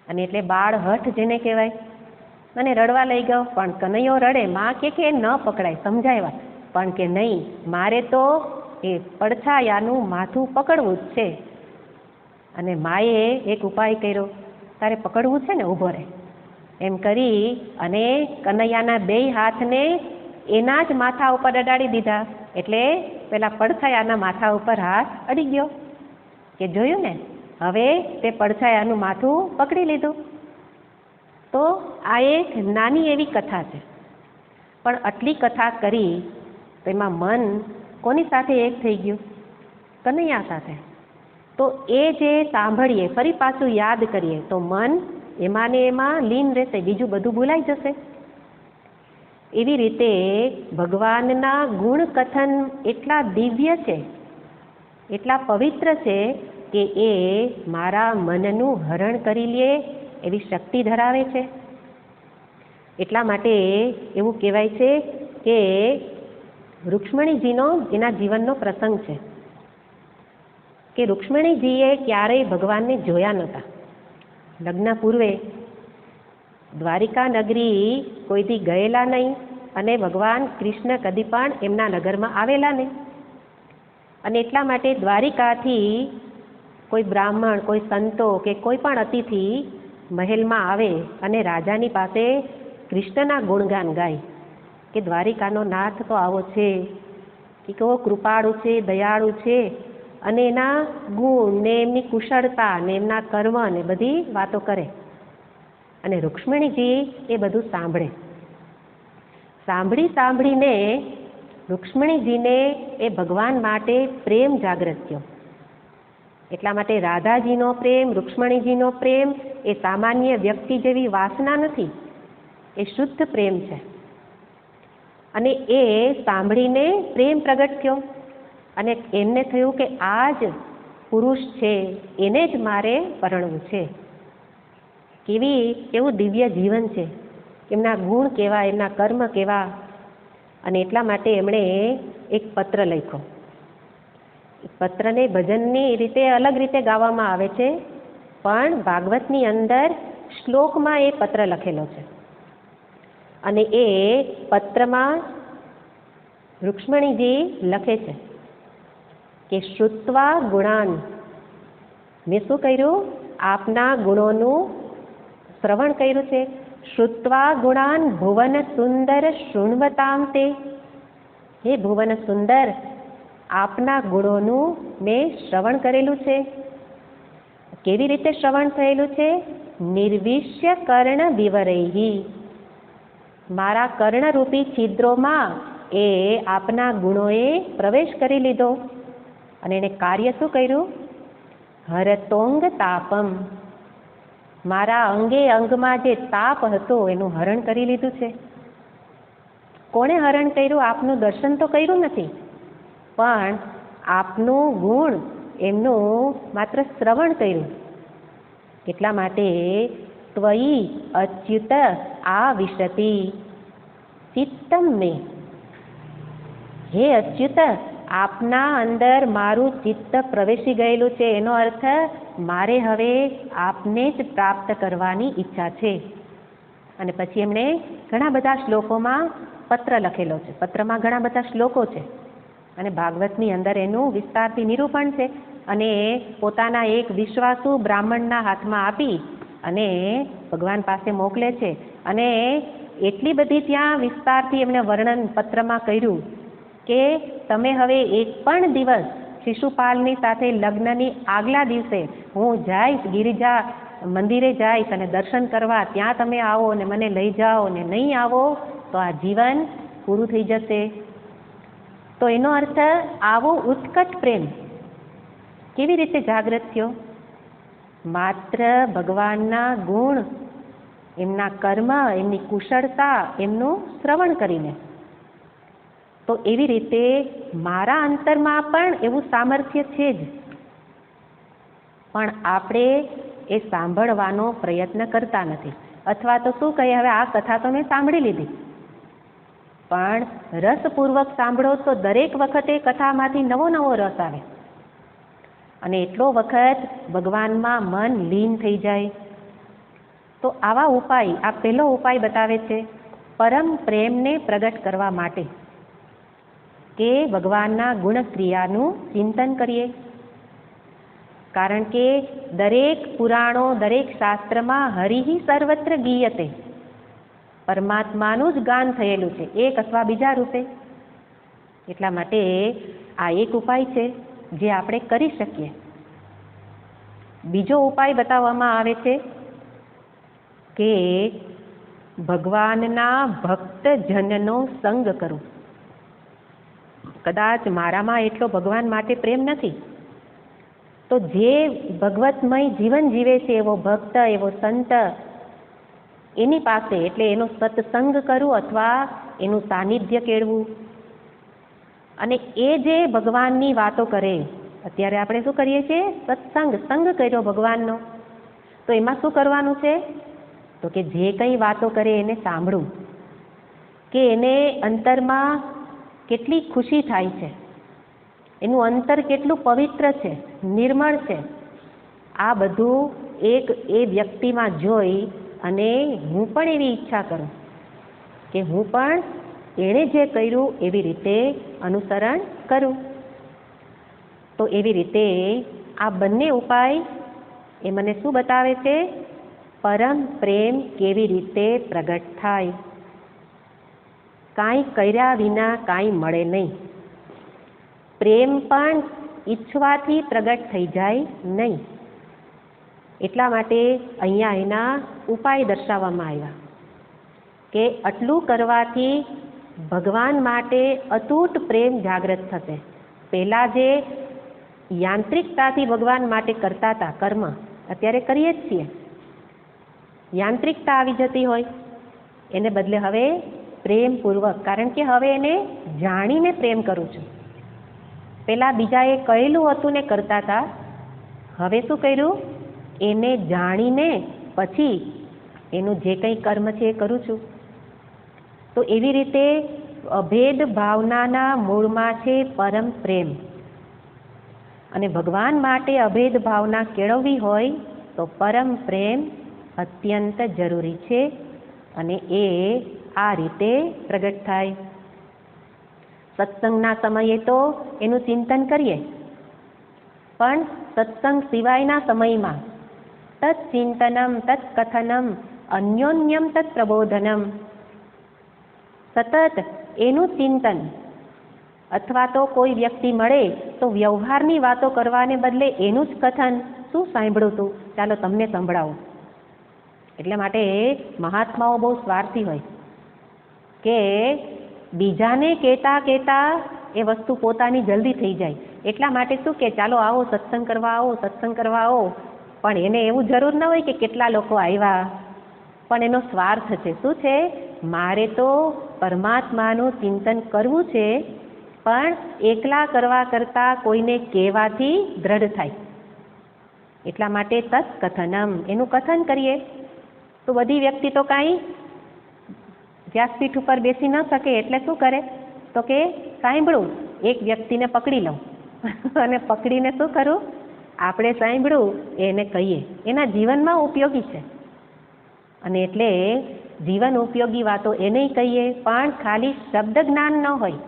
અને એટલે બાળ હઠ જેને કહેવાય. અને રડવા લઈ ગયો, પણ કનૈયો રડે. માં કે ન પકડાય, સમજાવ્યા, પણ કે નહીં, મારે તો એ પડછાયાનું માથું પકડવું જ છે. અને માએ એક ઉપાય કર્યો, તારે પકડવું છે ને, ઊભો રહે એમ કરી અને કનૈયાના 2 હાથને એના જ માથા ઉપર અડાડી દીધા. એટલે પેલા પડછાયાના માથા ઉપર હાથ અડી ગયો કે જોયું ને, હવે તે પડછાયાનું માથું પકડી લીધું. તો આ એક નાની એવી કથા છે, પણ આટલી કથા કરી તો એમાં મન કોની સાથે એક થઈ ગયું? કનૈયા સાથે. તો એ જે સાંભળીએ, ફરી પાછું યાદ કરીએ તો મન એમાં ને એમાં લીન રહેશે, બીજું બધું ભૂલાઈ જશે. એવી રીતે ભગવાનના ગુણ કથન એટલા દિવ્ય છે, એટલા પવિત્ર છે કે એ મારા મનનું હરણ કરી લે એવી શક્તિ ધરાવે છે. એટલા માટે એવું કહેવાય છે કે રૂક્ષ્મણીજીનો એના જીવનનો પ્રસંગ છે કે રૂક્ષ્મણીજીએ ક્યારેય ભગવાનને જોયા નહોતા. લગ્ન પૂર્વે દ્વારિકા નગરી કોઈથી ગયેલા નહીં અને ભગવાન કૃષ્ણ કદી પણ એમના નગરમાં આવેલા નહીં. અને એટલા માટે દ્વારિકાથી કોઈ બ્રાહ્મણ, કોઈ સંતો કે કોઈ પણ અતિથિ મહેલમાં આવે અને રાજાની પાસે કૃષ્ણના ગુણગાન ગાય કે દ્વારિકાનો નાથ તો આવો છે, કે કેવો કૃપાળુ છે, દયાળુ છે, અને એના ગુણ ને એમની કુશળતા ને એમના કર્મ ને બધી વાતો કરે. અને રૂક્ષ્મણીજી એ બધું સાંભળે. સાંભળીને રૂક્ષ્મણીજીને એ ભગવાન માટે પ્રેમ જાગૃત થયો. એટલા માટે રાધાજીનો પ્રેમ, રૂક્ષ્મણીજીનો પ્રેમ એ સામાન્ય વ્યક્તિ જેવી વાસના નથી, એ શુદ્ધ પ્રેમ છે. અને એ સાંભળીને પ્રેમ પ્રગટ થયો અને એમને થયું કે આ જ પુરુષ છે, એને જ મારે પરણવું છે. કેવું દિવ્ય જીવન છે, એમના ગુણ કેવા, એમના કર્મ કેવા. અને એટલા માટે એમણે એક પત્ર લખ્યો. પત્રને ભજનની રીતે અલગ રીતે ગાવામાં આવે છે, પણ ભાગવતની અંદર શ્લોકમાં એ પત્ર લખેલો છે. અને એ પત્રમાં રૂક્ષ્મણીજી લખે છે કે શ્રુત્વા ગુણાન, મેં શું કર્યું? આપના ગુણોનું શ્રવણ કર્યું છે. શ્રુત્વા ગુણાન ભુવન સુંદર શૃણવતામ તે, હે ભુવન સુંદર, આપના ગુણોનું મેં શ્રવણ કરેલું છે. કેવી રીતે શ્રવણ થયેલું છે? નિર્વિશ્ય કર્ણ વિવરૈહી, મારા કર્ણરૂપી છિદ્રોમાં એ આપના ગુણોએ પ્રવેશ કરી લીધો. અને એને કાર્ય શું કર્યું? હરતોંગ તાપમ, મારા અંગે અંગમાં જે તાપ હતો એનું હરણ કરી લીધું છે. કોણે હરણ કર્યું? આપનું દર્શન તો કર્યું નથી, પણ આપનું ગુણ એમનું માત્ર શ્રવણ કર્યું. એટલા માટે ત્વયી અચ્યુત આવિશતિ ચિત્તમ મે, હે અચ્યુત, આપના અંદર મારું ચિત્ત પ્રવેશી ગયેલું છે. એનો અર્થ મારે હવે આપને જ પ્રાપ્ત કરવાની ઈચ્છા છે. અને પછી એમણે ઘણા બધા શ્લોકોમાં પત્ર લખેલો છે. પત્રમાં ઘણા બધા શ્લોકો છે અને ભાગવતની અંદર એનું વિસ્તારથી નિરૂપણ છે. અને પોતાના એક વિશ્વાસુ બ્રાહ્મણના હાથમાં આપી અને ભગવાન પાસે મોકલે છે. અને એટલી બધી ત્યાં વિસ્તારથી એમણે વર્ણન પત્રમાં કર્યું કે તમે હવે એક પણ દિવસ શિશુપાલની સાથે લગ્નની આગલા દિવસે હું જઈશ, ગિરિજા મંદિરે જઈશ અને દર્શન કરવા, ત્યાં તમે આવો અને મને લઈ જાઓ, અને નહીં આવો તો આ જીવન પૂરું થઈ જશે. તો એનો અર્થ આવો ઉત્કટ પ્રેમ કેવી રીતે જાગૃત થયો? માત્ર ભગવાનના ગુણ, એમના કર્મ, એમની કુશળતા, એમનું શ્રવણ કરીને. તો એવી રીતે મારા અંતરમાં પણ એવું સામર્થ્ય છે જ, પણ આપણે એ સાંભળવાનો પ્રયત્ન કરતા નથી. અથવા તો શું કહીએ, હવે આ કથા તો મેં સાંભળી લીધી, પણ રસપૂર્વક સાંભળો તો દરેક વખતે કથામાંથી નવો નવો રસ આવે અને એટલો વખત ભગવાનમાં મન લીન થઈ જાય. તો આવા ઉપાય, આ પહેલો ઉપાય બતાવે છે પરમ પ્રેમને પ્રગટ કરવા માટે, કે ભગવાનના ગુણક્રિયાનું ચિંતન કરીએ. કારણ કે દરેક પુરાણો, દરેક શાસ્ત્રમાં હરિ સર્વત્ર ગીયતે, પરમાત્માનું જ ગાન થયેલું છે, એક અથવા બીજા રૂપે. એટલા માટે આ એક ઉપાય છે જે આપણે કરી શકીએ. બીજો ઉપાય બતાવવામાં આવે છે કે ભગવાનના ભક્તજનનો સંગ કરો. કદાચ મારામાં એટલો ભગવાન માટે પ્રેમ નથી, તો જે ભગવતમય જીવન જીવે છે એવો ભક્ત, એવો સંત, એની પાસે, એટલે એનો સત્સંગ કરવું અથવા એનું સાનિધ્ય કેળવું. અને એ જે ભગવાનની વાતો કરે, અત્યારે આપણે શું કરીએ છીએ? સત્સંગ, સંગ કર્યો ભગવાનનો. તો એમાં શું કરવાનું છે? તો કે જે કંઈ વાતો કરે એને સાંભળવું, કે એને અંતરમાં કેટલી ખુશી થાય છે, એનું અંતર કેટલું પવિત્ર છે, નિર્મળ છે, આ બધું એક એ વ્યક્તિમાં જોઈ અને હું પણ એવી ઈચ્છા કરું કે હું પણ એણે જે કર્યું એવી રીતે અનુસરણ કરું. તો એવી રીતે આ બંને ઉપાય એ મને શું બતાવે છે? પરમ પ્રેમ કેવી રીતે પ્રગટ થાય. કાંઈ કર્યા વિના કાંઈ મળે નહીં. પ્રેમ પણ ઈચ્છવાથી પ્રગટ થઈ જાય નહીં. એટલા માટે અહીંયા એના ઉપાય દર્શાવવામાં આવ્યા કે આટલું કરવાથી ભગવાન માટે અતૂટ પ્રેમ જાગૃત થશે. પહેલાં જે યાંત્રિકતાથી ભગવાન માટે કરતા હતા કર્મ, અત્યારે કરીએ જ છીએ, યાંત્રિકતા આવી જતી હોય, એને બદલે હવે પ્રેમપૂર્વક, કારણ કે હવે એને જાણીને પ્રેમ કરું છું. પહેલાં બીજાએ કહેલું હતું ને કરતા હતા, હવે શું કર્યું? એને જાણીને પછી એનું જે કંઈ કર્મ છે એ કરું છું. તો એવી રીતે અભેદ ભાવનાના મૂળમાં છે પરમ પ્રેમ. અને ભગવાન માટે અભેદ ભાવના કેળવવી હોય તો પરમ પ્રેમ અત્યંત જરૂરી છે અને એ આ રીતે પ્રગટ થાય. સત્સંગના સમયે તો એનું ચિંતન કરીએ, પણ સત્સંગ સિવાયના સમયમાં તત્ચિંતનમ તત્કથનમ અન્યોન્યમ તત્પ્રબોધનમ, સતત એનું ચિંતન, અથવા તો કોઈ વ્યક્તિ મળે તો વ્યવહારની વાતો કરવાને બદલે એનું જ કથન, શું સાંભળ્યું તું, ચાલો તમને સંભળાવું. એટલે માટે મહાત્માઓ બહુ સ્વાર્થી હોય કે બીજાને કહેતા એ વસ્તુ પોતાની જલ્દી થઈ જાય. એટલા માટે શું કે ચાલો આવો સત્સંગ કરવા આવો, સત્સંગ કરવા આવો. પણ એને એવું જરૂર ન હોય કે કેટલા લોકો આવ્યા, પણ એનો સ્વાર્થ છે. શું છે? મારે તો પરમાત્માનું ચિંતન કરવું છે, પણ એકલા કરવા કરતાં કોઈને કહેવાથી દ્રઢ થાય. એટલા માટે તત્કથનમ, એનું કથન કરીએ. તો બધી વ્યક્તિ તો કાંઈ વ્યાસપીઠ ઉપર બેસી ન શકે, એટલે શું કરે તો કે સાંભળું, એક વ્યક્તિને પકડી લઉં અને પકડીને શું કરું, આપણે સાંભળું એને કહીએ, એના જીવનમાં ઉપયોગી છે. અને એટલે જીવન ઉપયોગી વાતો એને કહીએ, પણ ખાલી શબ્દ જ્ઞાન ન હોય.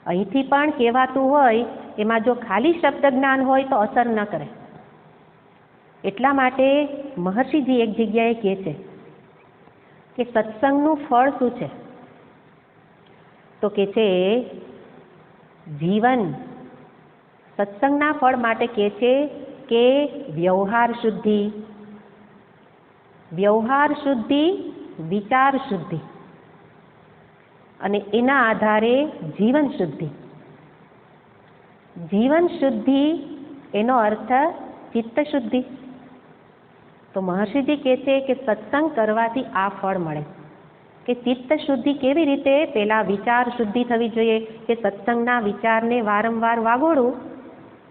અહીંથી પણ કહેવાતું હોય, એમાં જો ખાલી શબ્દ જ્ઞાન હોય તો અસર ન કરે. એટલા માટે મહર્ષિજી એક જગ્યાએ કહે છે કે સત્સંગનું ફળ શું છે? તો કે છે જીવન. સત્સંગના ફળ માટે કહે છે કે વ્યવહાર શુદ્ધિ, વ્યવહાર શુદ્ધિ, વિચાર શુદ્ધિ, અને એના આધારે જીવન શુદ્ધિ. જીવન શુદ્ધિ એનો અર્થ ચિત્ત શુદ્ધિ. તો મહર્ષિજી કહે છે કે સત્સંગ કરવાથી આ ફળ મળે. કે ચિત્ત શુદ્ધિ કેવી રીતે? પહેલા વિચાર શુદ્ધિ થવી જોઈએ, કે સત્સંગના વિચારને વારંવાર વાગોળું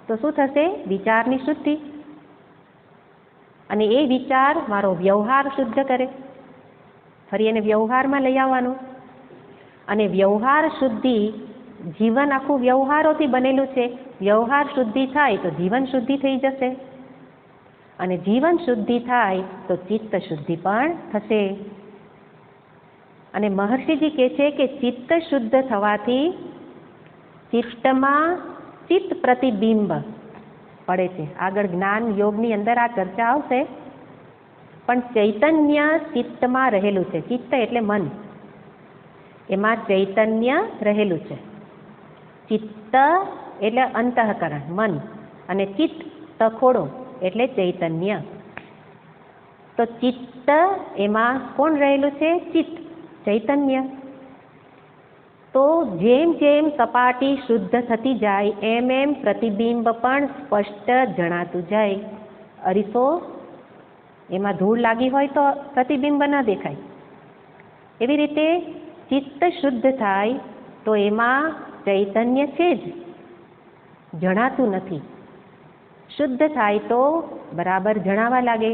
તો શું થશે? વિચારની શુદ્ધિ. અને એ વિચાર મારો વ્યવહાર શુદ્ધ કરે, ફરી એને વ્યવહારમાં લઈ આવવાનું. અને વ્યવહાર શુદ્ધિ, જીવન આખું વ્યવહારોથી બનેલું છે. વ્યવહાર શુદ્ધિ થાય તો જીવન શુદ્ધિ થઈ જશે, અને જીવન શુદ્ધિ થાય તો ચિત્ત શુદ્ધિ પણ થશે. અને મહર્ષિજી કહે છે કે ચિત્ત શુદ્ધ થવાથી ચિત્તમાં ચિત્ત પ્રતિબિંબ પડે છે. આગળ જ્ઞાન યોગની અંદર આ ચર્ચા આવશે, પણ ચૈતન્ય ચિત્તમાં રહેલું છે. ચિત્ત એટલે મન, એમાં ચૈતન્ય રહેલું છે. ચિત્ત એટલે અંતઃકરણ, મન, અને ચિત્ત તખોડો એટલે ચૈતન્ય. તો ચિત્ત એમાં કોણ રહેલું છે? ચિત્ત, ચૈતન્ય. તો જેમ જેમ સપાટી શુદ્ધ થતી જાય એમ એમ પ્રતિબિંબ પણ સ્પષ્ટ જણાતું જાય. અરીસો, એમાં ધૂળ લાગી હોય તો પ્રતિબિંબ ન દેખાય. એવી રીતે ચિત્ત શુદ્ધ થાય તો એમાં ચૈતન્ય છે જ, જણાતું નથી. શુદ્ધ થાય તો બરાબર જણાવા લાગે,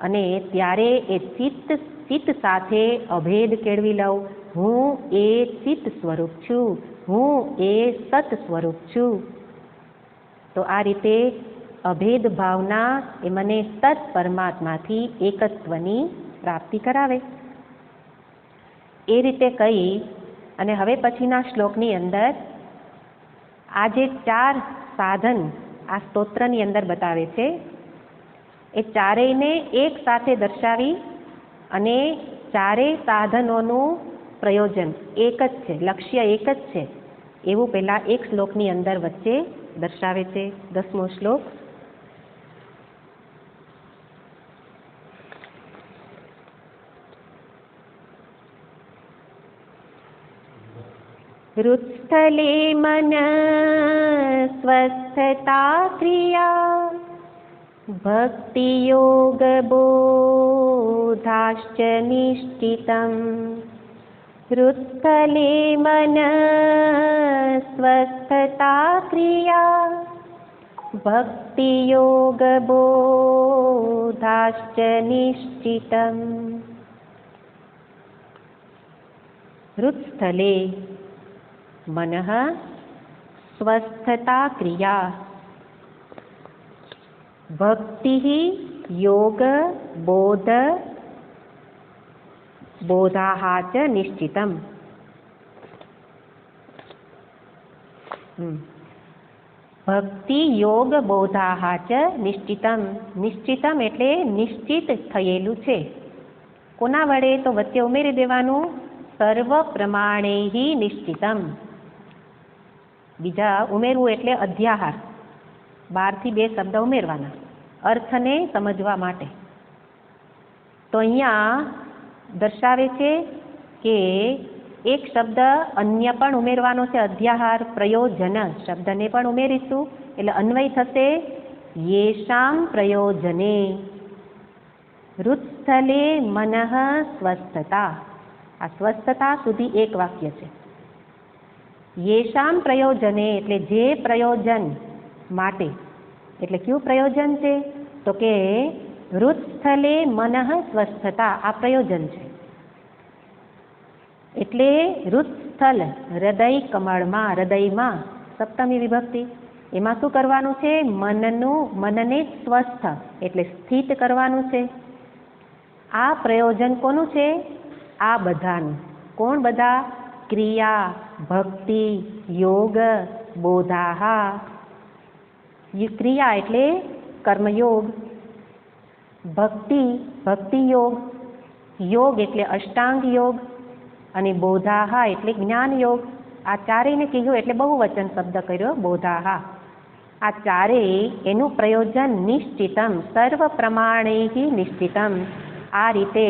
અને ત્યારે એ ચિત્ત સાથે અભેદ કેળવી લઉં. હું એ ચિત્ત સ્વરૂપ છું, હું એ સત સ્વરૂપ છું. તો આ રીતે અભેદ ભાવના એ મને સત પરમાત્માથી એકત્વની પ્રાપ્તિ કરાવે. એ રીતે કહી અને હવે પછીના શ્લોકની અંદર આ જે 4 સાધન આ સ્તોત્રની અંદર બતાવે છે, એ ચારેયને એક સાથે દર્શાવી, અને ચારેય સાધનોનું પ્રયોજન એક જ છે, લક્ષ્ય એક જ છે, એવું પહેલા એક શ્લોકની અંદર વચ્ચે દર્શાવે છે. 10મો શ્લોક. હૃત્સ્થલે મન સ્વસ્થતા ક્રિયા ભક્તિ યોગ બોધાશ્ચ નિશ્ચિતમ. હૃત્સ્થલે મન સ્વસ્થતા ક્રિયા ભક્તિ યોગ બોધાશ્ચ નિશ્ચિતમ. હૃત્સ્થલે મનઃ स्वस्थता क्रिया, भक्ति योग बोध बोधाः च निश्चितम। ભક્તિ યોગ બોધાહ ચ નિશ્ચિતમ. નિશ્ચિતમ એટલે નિશ્ચિત થયેલું છે. કોના વડે? તો વચ્ચે ઉમેરી દેવાનું સર્વ પ્રમાણેહિ નિશ્ચિતમ. બીજા ઉમેરવું એટલે અધ્યાહાર, 12 થી 2 શબ્દ ઉમેરવાના અર્થને સમજવા માટે. તો અહીંયા દર્શાવે છે કે એક શબ્દ અન્ય પણ ઉમેરવાનો છે, અધ્યાહાર પ્રયોજન શબ્દને પણ ઉમેરીશું એટલે અન્વય થશે યેષામ પ્રયોજને હૃત્સ્થલે મનઃ સ્વસ્થતા. આ સ્વસ્થતા સુધી એક વાક્ય છે. યેષામ પ્રયોજને એટલે જે પ્રયોજન માટે, એટલે કયું પ્રયોજન છે? તો કે હૃત્સ્થલે મનઃ સ્વસ્થતા આ પ્રયોજન છે. એટલે હૃત્સ્થલ હૃદય કમળમાં, હૃદયમાં સપ્તમી વિભક્તિ, એમાં શું કરવાનું છે? મનને સ્વસ્થ એટલે સ્થિત કરવાનું છે. આ પ્રયોજન કોનું છે? આ બધાનું. કોણ બધા? ક્રિયા, ભક્તિ, યોગ, બોધાહ. ક્રિયા એટલે કર્મયોગ, ભક્તિ યોગ, યોગ એટલે અષ્ટાંગ યોગ, અને બોધાહ એટલે જ્ઞાન યોગ. આ ચારેયને કીધું એટલે બહુવચન શબ્દ કર્યો બોધાહ. આ ચારેય એનું પ્રયોજન નિશ્ચિતમ, સર્વ પ્રમાણેહિ નિશ્ચિતમ. આ રીતે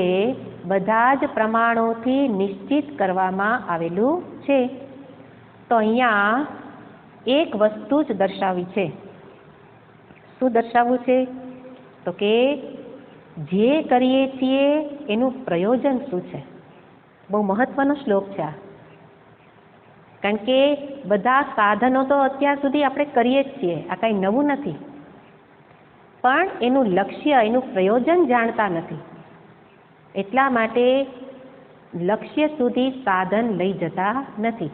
બધા જ પ્રમાણોથી નિશ્ચિત કરવામાં આવેલું છે. તો અહીંયા એક વસ્તુ જ દર્શાવી છે. શું દર્શાવવું છે? તો કે જે કરીએ છીએ એનું પ્રયોજન શું છે. બહુ મહત્વનો શ્લોક છે આ. કારણ કે બધા સાધનો તો અત્યાર સુધી આપણે કરીએ જ છીએ, આ કંઈ નવું નથી, પણ એનું લક્ષ્ય, એનું પ્રયોજન જાણતા નથી. એટલા માટે લક્ષ્ય સુધી સાધન લઈ જતા નથી.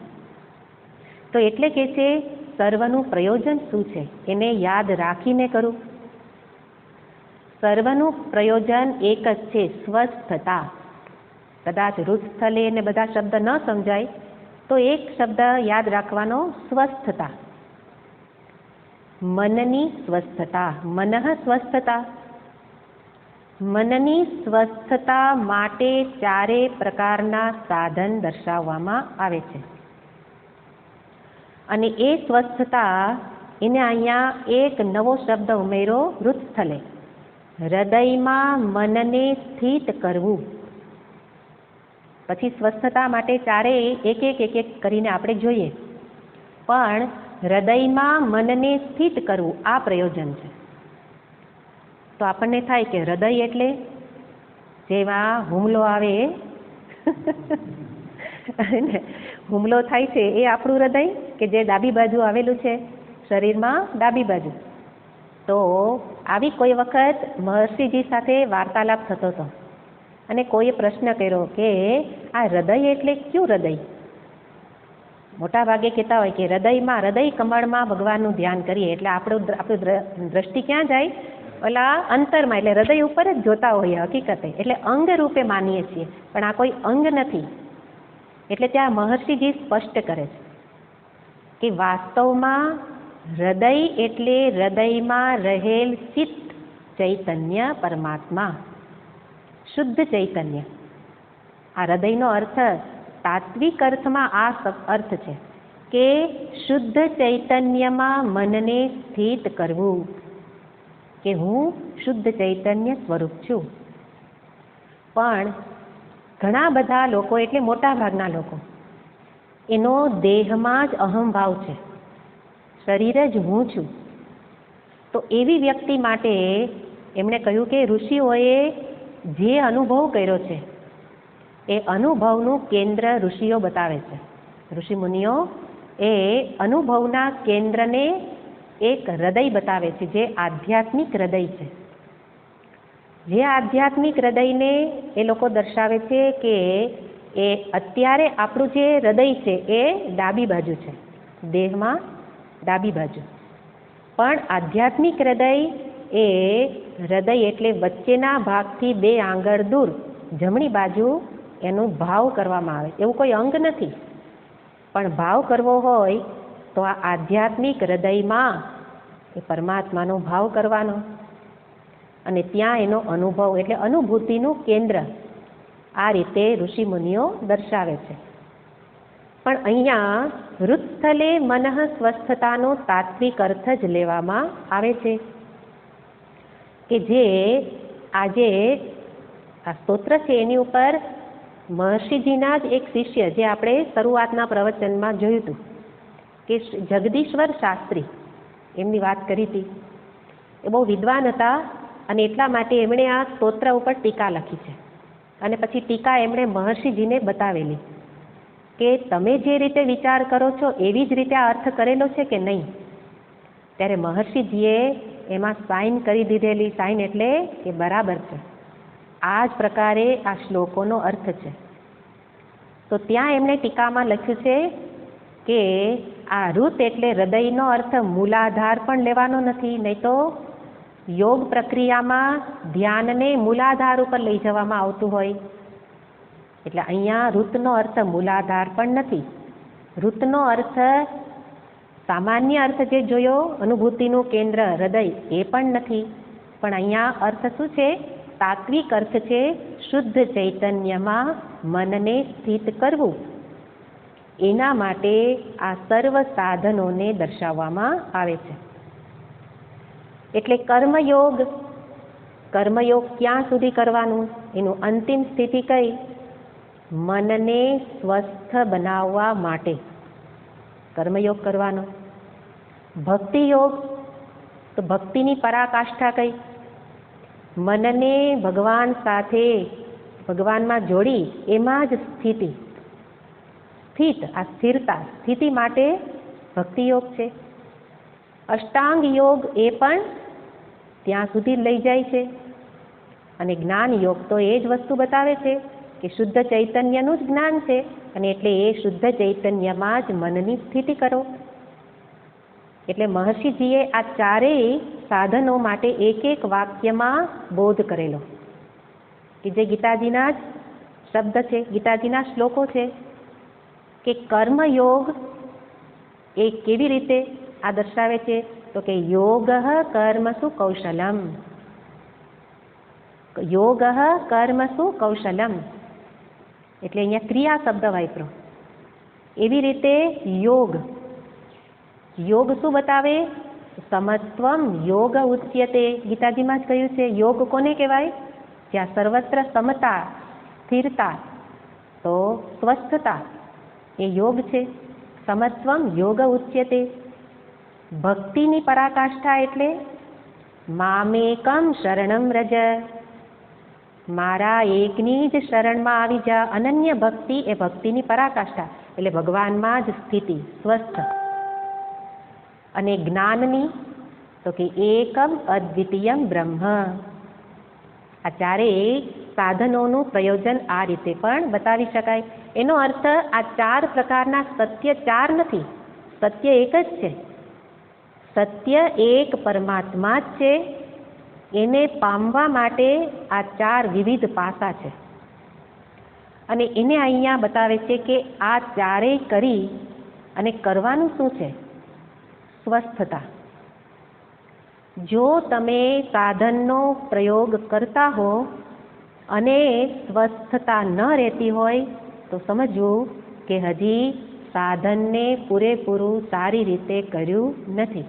તો એટલે કે છે સર્વનું પ્રયોજન શું છે એને યાદ રાખીને કરું. સર્વનું પ્રયોજન એક જ છે, સ્વસ્થતા. કદાચ હૃત્સ્થલે ને બધા શબ્દ ન સમજાય તો એક શબ્દ યાદ રાખવાનો, સ્વસ્થતા. મનની સ્વસ્થતા, મનઃ સ્વસ્થતા. મનની સ્વસ્થતા માટે ચારે પ્રકારના સાધન દર્શાવવામાં આવે છે. અને એ સ્વસ્થતા એને અહીંયા એક નવો શબ્દ ઉમેરો, હૃત્સ્થલે. હૃદયમાં મનને સ્થિત કરવું. પછી સ્વસ્થતા માટે ચારેય એક એક કરીને આપણે જોઈએ, પણ હૃદયમાં મનને સ્થિત કરવું આ પ્રયોજન છે. તો આપણને થાય કે હૃદય એટલે જેમાં હુમલો આવે હુમલો થાય છે એ આપણું હૃદય, કે જે ડાબી બાજુ આવેલું છે શરીરમાં, ડાબી બાજુ. તો આવી કોઈ વખત મહર્ષિજી સાથે વાર્તાલાપ થતો હતો અને કોઈએ પ્રશ્ન કર્યો કે આ હૃદય એટલે કયું હૃદય? મોટા ભાગે કહેતા હોય કે હૃદયમાં, હૃદય કમળમાં ભગવાનનું ધ્યાન કરીએ એટલે આપણું દ્રષ્ટિ ક્યાં જાય? ઓલા અંતરમાં, એટલે હૃદય ઉપર જ જોતા હોઈએ હકીકતે, એટલે અંગ રૂપે માનીએ છીએ, પણ આ કોઈ અંગ નથી. એટલે ત્યાં મહર્ષિજી સ્પષ્ટ કરે છે કે વાસ્તવમાં હૃદય એટલે હૃદયમાં રહેલ ચિત્ત ચૈતન્ય પરમાત્મા, શુદ્ધ ચૈતન્ય. આ હૃદયનો અર્થ તાત્વિક અર્થમાં આ અર્થ છે કે શુદ્ધ ચૈતન્યમાં મનને સ્થિત કરવું, કે હું શુદ્ધ ચૈતન્ય સ્વરૂપ છું. પણ ઘણા બધા લોકો, એટલે મોટા ભાગના લોકો, એનો દેહમાં જ અહંભાવ છે, શરીર જ હું છું. તો એવી વ્યક્તિ માટે એમણે કહ્યું કે ઋષિઓએ જે અનુભવ કર્યો છે એ અનુભવનું કેન્દ્ર ઋષિઓ બતાવે છે. ઋષિમુનિઓ એ અનુભવના કેન્દ્રને એક હૃદય બતાવે છે, જે આધ્યાત્મિક હૃદય છે. જે આધ્યાત્મિક હૃદયને એ લોકો દર્શાવે છે કે એ અત્યારે આપણું જે હૃદય છે એ ડાબી બાજુ છે દેહમાં, ડાબી બાજુ. પણ આધ્યાત્મિક હૃદય એ હૃદય એટલે વચ્ચેના ભાગથી 2 આંગળ દૂર જમણી બાજુ એનો ભાવ કરવામાં આવે. એવું કોઈ અંગ નથી, પણ ભાવ કરવો હોય તો આ આધ્યાત્મિક હૃદયમાં એ પરમાત્માનો ભાવ કરવાનો અને ત્યાં એનો અનુભવ એટલે અનુભૂતિનું કેન્દ્ર. આ રીતે ઋષિમુનિઓ દર્શાવે છે. પણ અહીંયા હૃત્સ્થલે મનઃ સ્વસ્થતાનો તાત્વિક અર્થ જ લેવામાં આવે છે કે જે આજે આ સ્તોત્ર છે એની ઉપર મહર્ષિજીના જ એક શિષ્ય, જે આપણે શરૂઆતના પ્રવચનમાં જોયું હતું કે જગદીશ્વર શાસ્ત્રી, એમની વાત કરી હતી. એ બહુ વિદ્વાન હતા અને એટલા માટે એમણે આ સ્તોત્ર ઉપર ટીકા લખી છે. અને પછી ટીકા એમણે મહર્ષિજીને બતાવેલી કે તમે જે રીતે વિચાર કરો છો એવી જ રીતે આ અર્થ કરેલો છે કે નહીં. ત્યારે મહર્ષિજીએ એમાં સાઇન કરી દીધેલી. સાઇન એટલે કે બરાબર છે, આ જ પ્રકારે આ શ્લોકોનો અર્થ છે. તો ત્યાં એમણે ટીકામાં લખ્યું છે કે આ ઋત એટલે હૃદયનો અર્થ મૂલાધાર પણ લેવાનો નથી, નહીં તો યોગ પ્રક્રિયામાં ધ્યાનને મૂલાધાર ઉપર લઈ જવામાં આવતું હોય. એટલે અહીંયા ઋતનો અર્થ મૂલાધાર પણ નથી. ઋતનો અર્થ સામાન્ય અર્થ જે જોયો અનુભૂતિનું કેન્દ્ર હૃદય એ પણ નથી. પણ અહીંયા અર્થ શું છે? તાત્વિક અર્થ છે શુદ્ધ ચૈતન્યમાં મનને સ્થિત કરવું. એના માટે આ સર્વ સાધનોને દર્શાવવામાં આવે છે. એટલે કર્મયોગ, કર્મયોગ ક્યાં સુધી કરવાનું, એનું અંતિમ સ્થિતિ કઈ? મનને સ્વસ્થ બનાવવા માટે કર્મયોગ કરવાનો. ભક્તિ યોગ, તો ભક્તિની પરાકાષ્ઠા કઈ? મનને ભગવાન સાથે ભગવાનમાં જોડી એમાં જ સ્થિતિ, સ્થિત, આ સ્થિરતા, સ્થિતિ માટે ભક્તિ યોગ છે. અષ્ટાંગ યોગ એ પણ ત્યાં સુધી લઈ જાય છે. અને જ્ઞાન યોગ તો એ જ વસ્તુ બતાવે છે કે શુદ્ધ ચૈતન્યનું જ જ્ઞાન છે, અને એટલે એ શુદ્ધ ચૈતન્યમાં જ મનની સ્થિતિ કરો. એટલે મહર્ષિજીએ આ ચારેય સાધનો માટે એક એક વાક્યમાં બોધ કરેલો, કે જે ગીતાજીના જ શબ્દ છે, ગીતાજીના શ્લોકો છે. કે કર્મયોગ એ કેવી રીતે આ દર્શાવે છે? તો કે યોગ કર્મસુ કૌશલમ, યોગ કર્મસુ કૌશલમ. એટલે અહીંયા ક્રિયા શબ્દ વાપરો. એવી રીતે યોગ, યોગ શું બતાવે? સમત્વમ યોગ ઉચ્યતે. ગીતાજીમાં જ કહ્યું છે યોગ કોને કહેવાય? જ્યાં સર્વત્ર સમતા, સ્થિરતા, તો સ્વસ્થતા એ યોગ છે. સમત્વમ યોગ ઉચ્યતે. ભક્તિની પરાકાષ્ઠા એટલે મામેકમ શરણમ વ્રજ, મારા એકની જ શરણમાં આવી જા. અનન્ય ભક્તિ એ ભક્તિની પરાકાષ્ઠા, એટલે ભગવાનમાં જ સ્થિતિ, સ્વસ્થ. અને જ્ઞાનની તો કે એકમ અદ્વિતીયમ બ્રહ્મ. આ ચારેય સાધનોનું પ્રયોજન આ રીતે પણ બતાવી શકાય. એનો અર્થ આ 4 પ્રકારના સત્ય 4 નથી, સત્ય એક જ છે. સત્ય એક પરમાત્મા જ છે. એને પામવા માટે આ 4 વિવિધ પાસા છે. અને એને અહીંયા બતાવે છે કે આ ચારેય કરી અને કરવાનું શું છે? સ્વસ્થતા. જો તમે સાધનનો પ્રયોગ કરતા હો અને સ્વસ્થતા ન રહેતી હોય તો સમજવું કે હજી સાધનને પૂરેપૂરું સારી રીતે કર્યું નથી.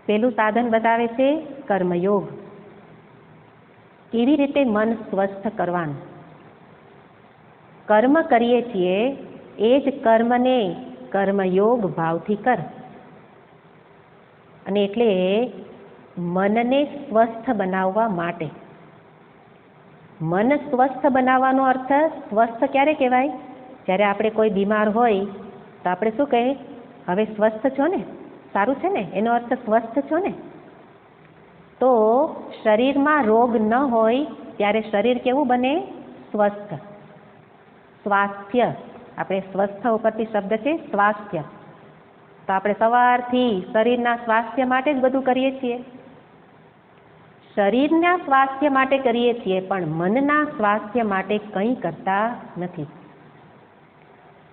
પેલું સાધન બતાવે છે કર્મયોગ. કેવી રીતે મન સ્વસ્થ કરવાનું? કર્મ કરીએ છીએ એ જ કર્મને કર્મયોગ ભાવથી કર. અને એટલે મનને સ્વસ્થ બનાવવા માટે. મન સ્વસ્થ બનાવવાનો અર્થ, સ્વસ્થ ક્યારે કહેવાય? જ્યારે આપણે કોઈ બીમાર હોય તો આપણે શું કહીએ? હવે સ્વસ્થ છો ને, સારું છે ને, એનો અર્થ સ્વસ્થ છો ને. તો શરીરમાં રોગ ન હોય ત્યારે શરીર કેવું બને? સ્વસ્થ. સ્વાસ્થ્ય, આપણે સ્વસ્થ ઉપરથી શબ્દ છે સ્વાસ્થ્ય. તો આપણે સવારથી શરીરના સ્વાસ્થ્ય માટે જ બધું કરીએ છીએ. શરીરના સ્વાસ્થ્ય માટે કરીએ છીએ, પણ મનના સ્વાસ્થ્ય માટે કંઈ કરતા નથી.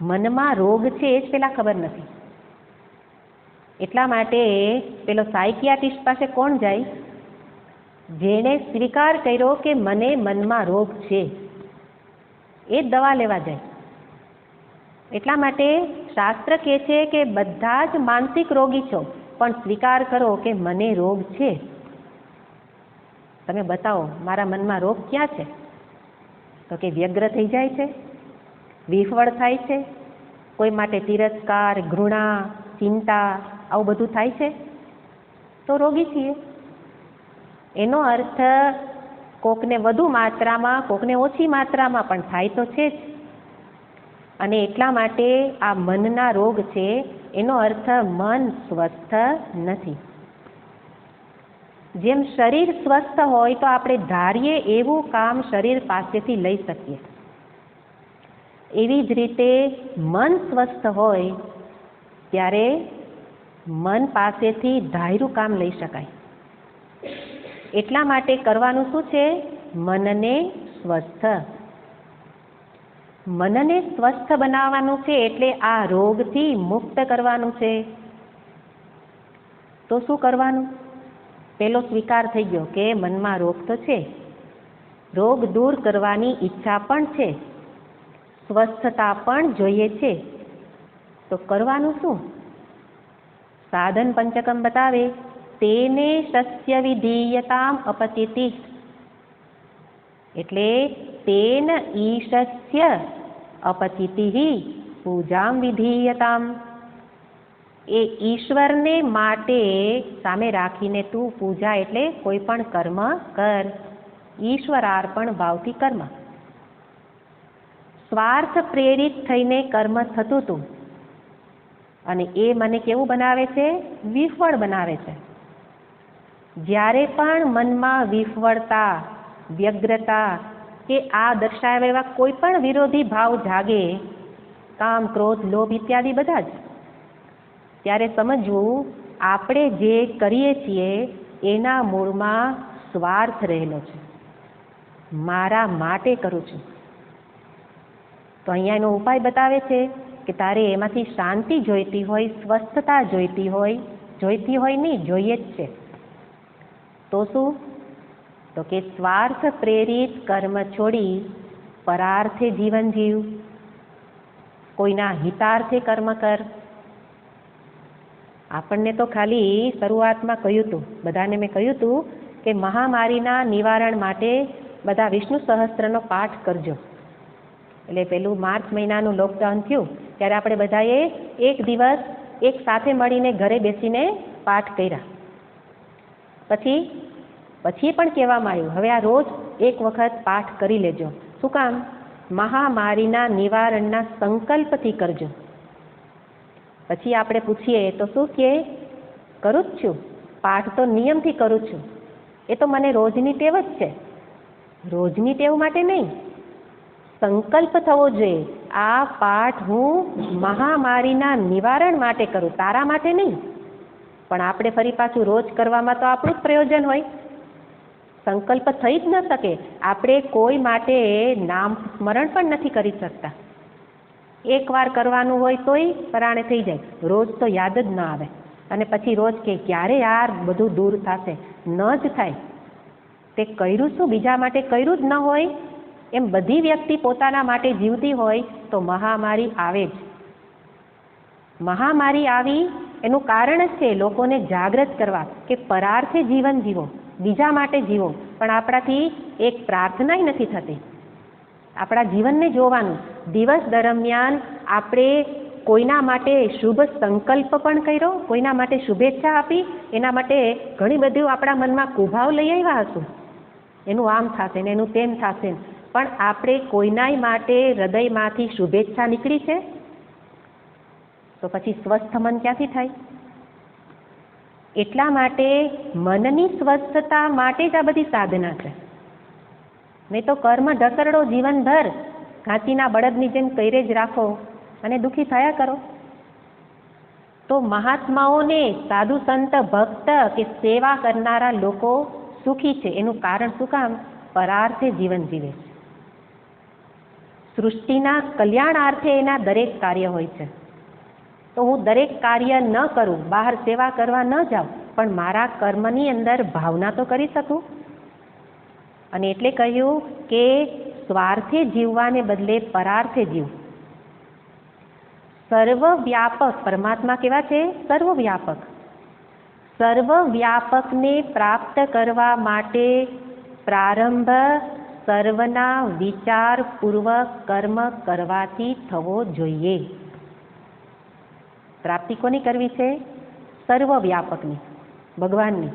મનમાં રોગ છે એ જ પેલા ખબર નથી. એટલા માટે પેલો સાયકિયાટ્રિસ્ટ પાસે કોણ જાય? જેણે સ્વીકાર કર્યો કે મને મનમાં રોગ છે, એ જ દવા લેવા જાય. એટલા માટે શાસ્ત્ર કહે છે કે બધા જ માનસિક રોગી છો, પણ સ્વીકાર કરો કે મને રોગ છે. તમે બતાવો મારા મનમાં રોગ ક્યાં છે? તો કે વ્યગ્ર થઈ જાય છે, વિફળ થાય છે, કોઈ માટે તિરસ્કાર, ઘૃણા, ચિંતા આવું બધું થાય છે, તો રોગી છીએ. એનો અર્થ કોકને વધુ માત્રામાં, કોકને ઓછી માત્રામાં, પણ થાય તો છે જ. અને એટલા માટે આ મનના રોગ છે, એનો અર્થ મન સ્વસ્થ નથી. જેમ શરીર સ્વસ્થ હોય તો આપણે ધારીએ એવું કામ શરીર પાસેથી લઈ શકીએ, એવી જ રીતે મન સ્વસ્થ હોય ત્યારે મન પાસેથી ધાર્યું કામ લઈ શકાય. એટલા માટે કરવાનું શું છે? મનને સ્વસ્થ. મનને સ્વસ્થ બનાવવાનું છે, એટલે આ રોગથી મુક્ત કરવાનું છે. તો શું કરવાનું? પેલો સ્વીકાર થઈ ગયો કે મનમાં રોગ તો છે, રોગ દૂર કરવાની ઈચ્છા પણ છે, સ્વસ્થતા પણ જોઈએ છે. તો કરવાનું શું? સાધન પંચકમ બતાવે, તેને શસ્ય વિધીયતામ અપતિતિ. એટલે તેન ઈશસ્ય અપતિતિ પૂજામ વિધીયતામ. એ ઈશ્વરને માટે સામે રાખીને તું પૂજા એટલે કોઈ પણ કર્મ કર, ઈશ્વરાર્પણ ભાવથી કર્મ. સ્વાર્થ પ્રેરિત થઈને કર્મ થતું હતું, અને એ મને કેવું બનાવે છે? વિફળ બનાવે છે. જ્યારે પણ મનમાં વિફળતા, વ્યગ્રતા કે આ દર્શાવે એવા કોઈ પણ વિરોધી ભાવ જાગે, કામ, ક્રોધ, લોભ ઇત્યાદિ બધા જ, ત્યારે સમજવું આપણે જે કરીએ છીએ એના મૂળમાં સ્વાર્થ રહેલો છે. મારા માટે કરું છું. તો અહીંયા એનો ઉપાય બતાવે છે કે તારે એમાંથી શાંતિ જોઈતી હોય, સ્વસ્થતા જોઈતી હોય નહીં, જોઈએ જ છે. તો શું? તો કે સ્વાર્થ પ્રેરિત કર્મ છોડી પરાર્થે જીવન જીવ, કોઈના હિતાર્થે કર્મ કર. આપણને તો ખાલી શરૂઆતમાં કહ્યું હતું, બધાને મેં કહ્યું હતું કે મહામારીના નિવારણ માટે બધા વિષ્ણુ સહસ્ત્રનો પાઠ કરજો. એટલે પેલું માર્ચ મહિનાનું લોકડાઉન થયું ત્યારે આપણે બધાએ એક દિવસ એક સાથે મળીને ઘરે બેસીને પાઠ કર્યા. પછી પણ કહેવામાં આવ્યું હવે આ રોજ એક વખત પાઠ કરી લેજો. શું કામ? મહામારીના નિવારણના સંકલ્પથી કરજો. પછી આપણે પૂછીએ તો શું કહે? કરું જ છું, પાઠ તો નિયમથી કરું છું, એ તો મને રોજની ટેવ જ છે. રોજની ટેવ માટે નહીં, સંકલ્પ થવો જોઈએ, આ પાઠ હું મહામારીના નિવારણ માટે કરું, તારા માટે નહીં. પણ આપણે ફરી પાછું રોજ કરવામાં તો આપણું જ પ્રયોજન હોય, સંકલ્પ થઈ જ ન શકે. આપણે કોઈ માટે નામ સ્મરણ પણ નથી કરી શકતા. એકવાર કરવાનું હોય તોય પરાણે થઈ જાય, રોજ તો યાદ જ ન આવે. અને પછી રોજ કે ક્યારે યાર બધું દૂર થશે, ન જ થાય. તે કર્યું શું? બીજા માટે કર્યું જ ન હોય. એમ બધી વ્યક્તિ પોતાના માટે જીવતી હોય તો મહામારી આવે જ. મહામારી આવી એનું કારણ જ છે લોકોને જાગૃત કરવા કે પરાર્થે જીવન જીવો, બીજા માટે જીવો. પણ આપણાથી એક પ્રાર્થનાય નથી થતી. આપણા જીવનને જોવાનું. દિવસ દરમિયાન આપણે કોઈના માટે શુભ સંકલ્પ પણ કર્યો, કોઈના માટે શુભેચ્છા આપી, એના માટે ઘણી બધી આપણા મનમાં કુભાવ લઈ આવ્યા હશું, એનું આમ થશે ને એનું તેમ થશે. પણ આપણે કોઈનાય માટે હૃદયમાંથી શુભેચ્છા નીકળી છે? તો પછી સ્વસ્થ મન ક્યાંથી થાય? એટલા માટે મનની સ્વસ્થતા માટે જ આ બધી સાધના છે. નહીં તો કર્મ ઢસરડો જીવનભર ઘાંચીના બળદની જેમ કૈરે જ રાખો અને દુઃખી થયા કરો. તો મહાત્માઓને, સાધુ સંત ભક્ત કે સેવા કરનારા લોકો સુખી છે. એનું કારણ શું કામ? પરાર્થે જીવન જીવે છે. સૃષ્ટિના કલ્યાણાર્થે એના દરેક કાર્ય હોય છે. તો હું દરેક કાર્ય ન કરું, બહાર સેવા કરવા ન જાઉં, પણ મારા કર્મની અંદર ભાવના તો કરી શકું. અને એટલે કહ્યું કે સ્વાર્થે જીવવાને બદલે પરાર્થે જીવ. સર્વવ્યાપક પરમાત્મા કેવા છે? સર્વવ્યાપક. સર્વવ્યાપકને પ્રાપ્ત કરવા માટે પ્રારંભ સર્વના વિચારપૂર્વક કર્મ કરવાથી થવો જોઈએ. પ્રાપ્તિ કોની કરવી છે? સર્વવ્યાપકની, ભગવાનની.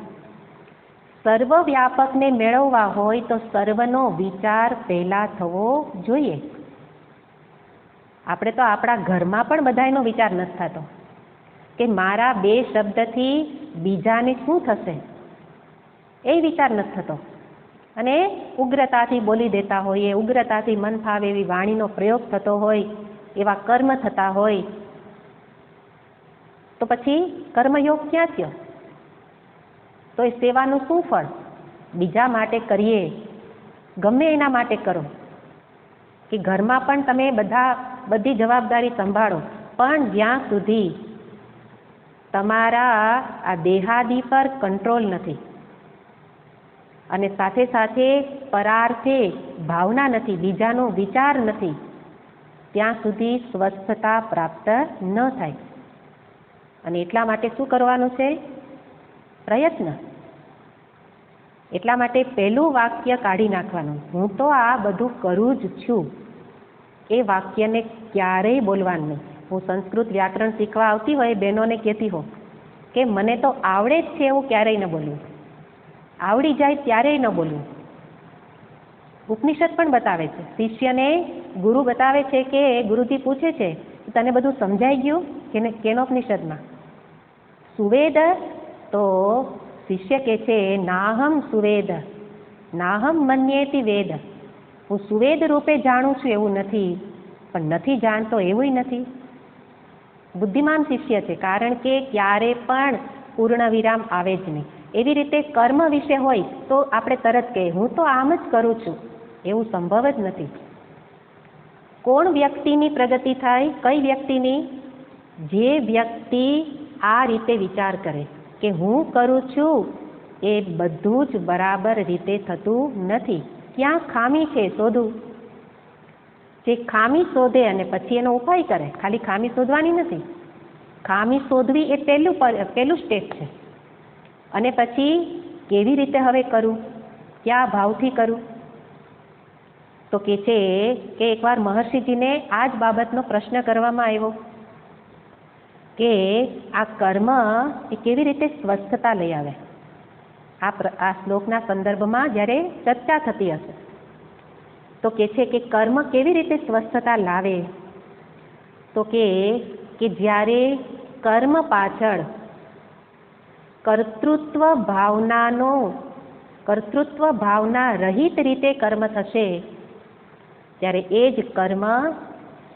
સર્વવ્યાપકને મેળવવા હોય તો સર્વનો વિચાર પહેલા થવો જોઈએ. આપણે તો આપણા ઘરમાં પણ બધાનો વિચાર નથી થતો કે મારા બે શબ્દથી બીજાને શું થશે, એ વિચાર નથી થતો. અને ઉગ્રતાથી બોલી દેતા હોઈએ, ઉગ્રતાથી મન ફાવે એવી વાણીનો પ્રયોગ થતો હોય, એવા કર્મ થતા હોય, તો પછી કર્મયોગ ક્યાં થયો? તો એ સેવાનું શું ફળ? બીજા માટે કરીએ, ગમે એના માટે કરો, કે ઘરમાં પણ તમે બધી જવાબદારી સંભાળો, પણ જ્યાં સુધી તમારા આ દેહાદી પર કંટ્રોલ નથી અને સાથે સાથે પરાર્થે ભાવના નથી, બીજાનો વિચાર નથી, ત્યાં સુધી સ્વસ્થતા પ્રાપ્ત ન થાય. અને એટલા માટે શું કરવાનું છે? પ્રયત્ન. એટલા માટે પહેલું વાક્ય કાઢી નાખવાનું, હું તો આ બધું કરું જ છું. એ વાક્યને ક્યારેય બોલવાનું નહીં. હું સંસ્કૃત વ્યાકરણ શીખવા આવતી હોય બહેનોને કહેતી હોઉં કે મને તો આવડે જ છે એવું ક્યારેય ન બોલવું, આવડી જાય ત્યારેય ન બોલવું. ઉપનિષદ પણ બતાવે છે, શિષ્યને ગુરુ બતાવે છે કે ગુરુજી પૂછે છે તને બધું સમજાઈ ગયું કે કેનોપનિષદમાં? સુવેદ? તો શિષ્ય કહે છે નાહમ સુવેદ નાહમ મન્યેતિ વેદ. હું સુવેદ રૂપે જાણું છું એવું નથી, પણ નથી જાણતો એવું નથી. બુદ્ધિમાન શિષ્ય છે, કારણ કે ક્યારે પણ પૂર્ણ વિરામ આવે જ નહીં. એવી રીતે કર્મ વિશે હોય તો આપણે તરત કહીએ હું તો આમ જ કરું છું, એવું સંભવ જ નથી. કોણ વ્યક્તિની પ્રગતિ થાય? કઈ વ્યક્તિની? જે વ્યક્તિ આ રીતે વિચાર કરે કે હું કરું છું એ બધું જ બરાબર રીતે થતું નથી, ક્યાં ખામી છે શોધું. જે ખામી શોધે અને પછી એનો ઉપાય કરે, ખાલી ખામી શોધવાની નથી. ખામી શોધવી એ પહેલું સ્ટેપ છે. અને પછી કેવી રીતે હવે કરું, કયા ભાવથી કરું? તો કે છે કે એકવાર મહર્ષિજીને આ જ બાબતનો પ્રશ્ન કરવામાં આવ્યો કે આ કર્મ એ કેવી રીતે સ્વસ્થતા લઈ આવે. આ શ્લોકના સંદર્ભમાં જ્યારે ચર્ચા થતી હશે તો કે છે કે કર્મ કેવી રીતે સ્વસ્થતા લાવે? તો કે જ્યારે કર્મ પાછળ કર્તૃત્વ ભાવના રહિત રીતે કર્મ થશે ત્યારે એ જ કર્મ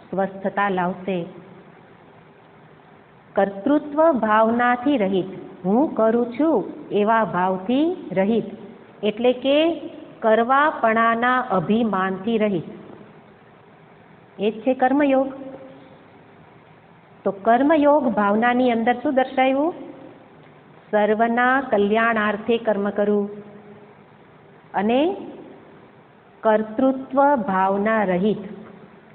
સ્વસ્થતા લાવશે. કર્તૃત્વ ભાવનાથી રહિત, હું કરું છું એવા ભાવથી રહિત, એટલે કે કરવાપણાના અભિમાનથી રહિત, એ જ છે કર્મયોગ. તો કર્મયોગ ભાવનાની અંદર શું દર્શાવ્યું? સર્વના કલ્યાણાર્થે કર્મ કરવું અને કર્તૃત્વ ભાવના રહિત,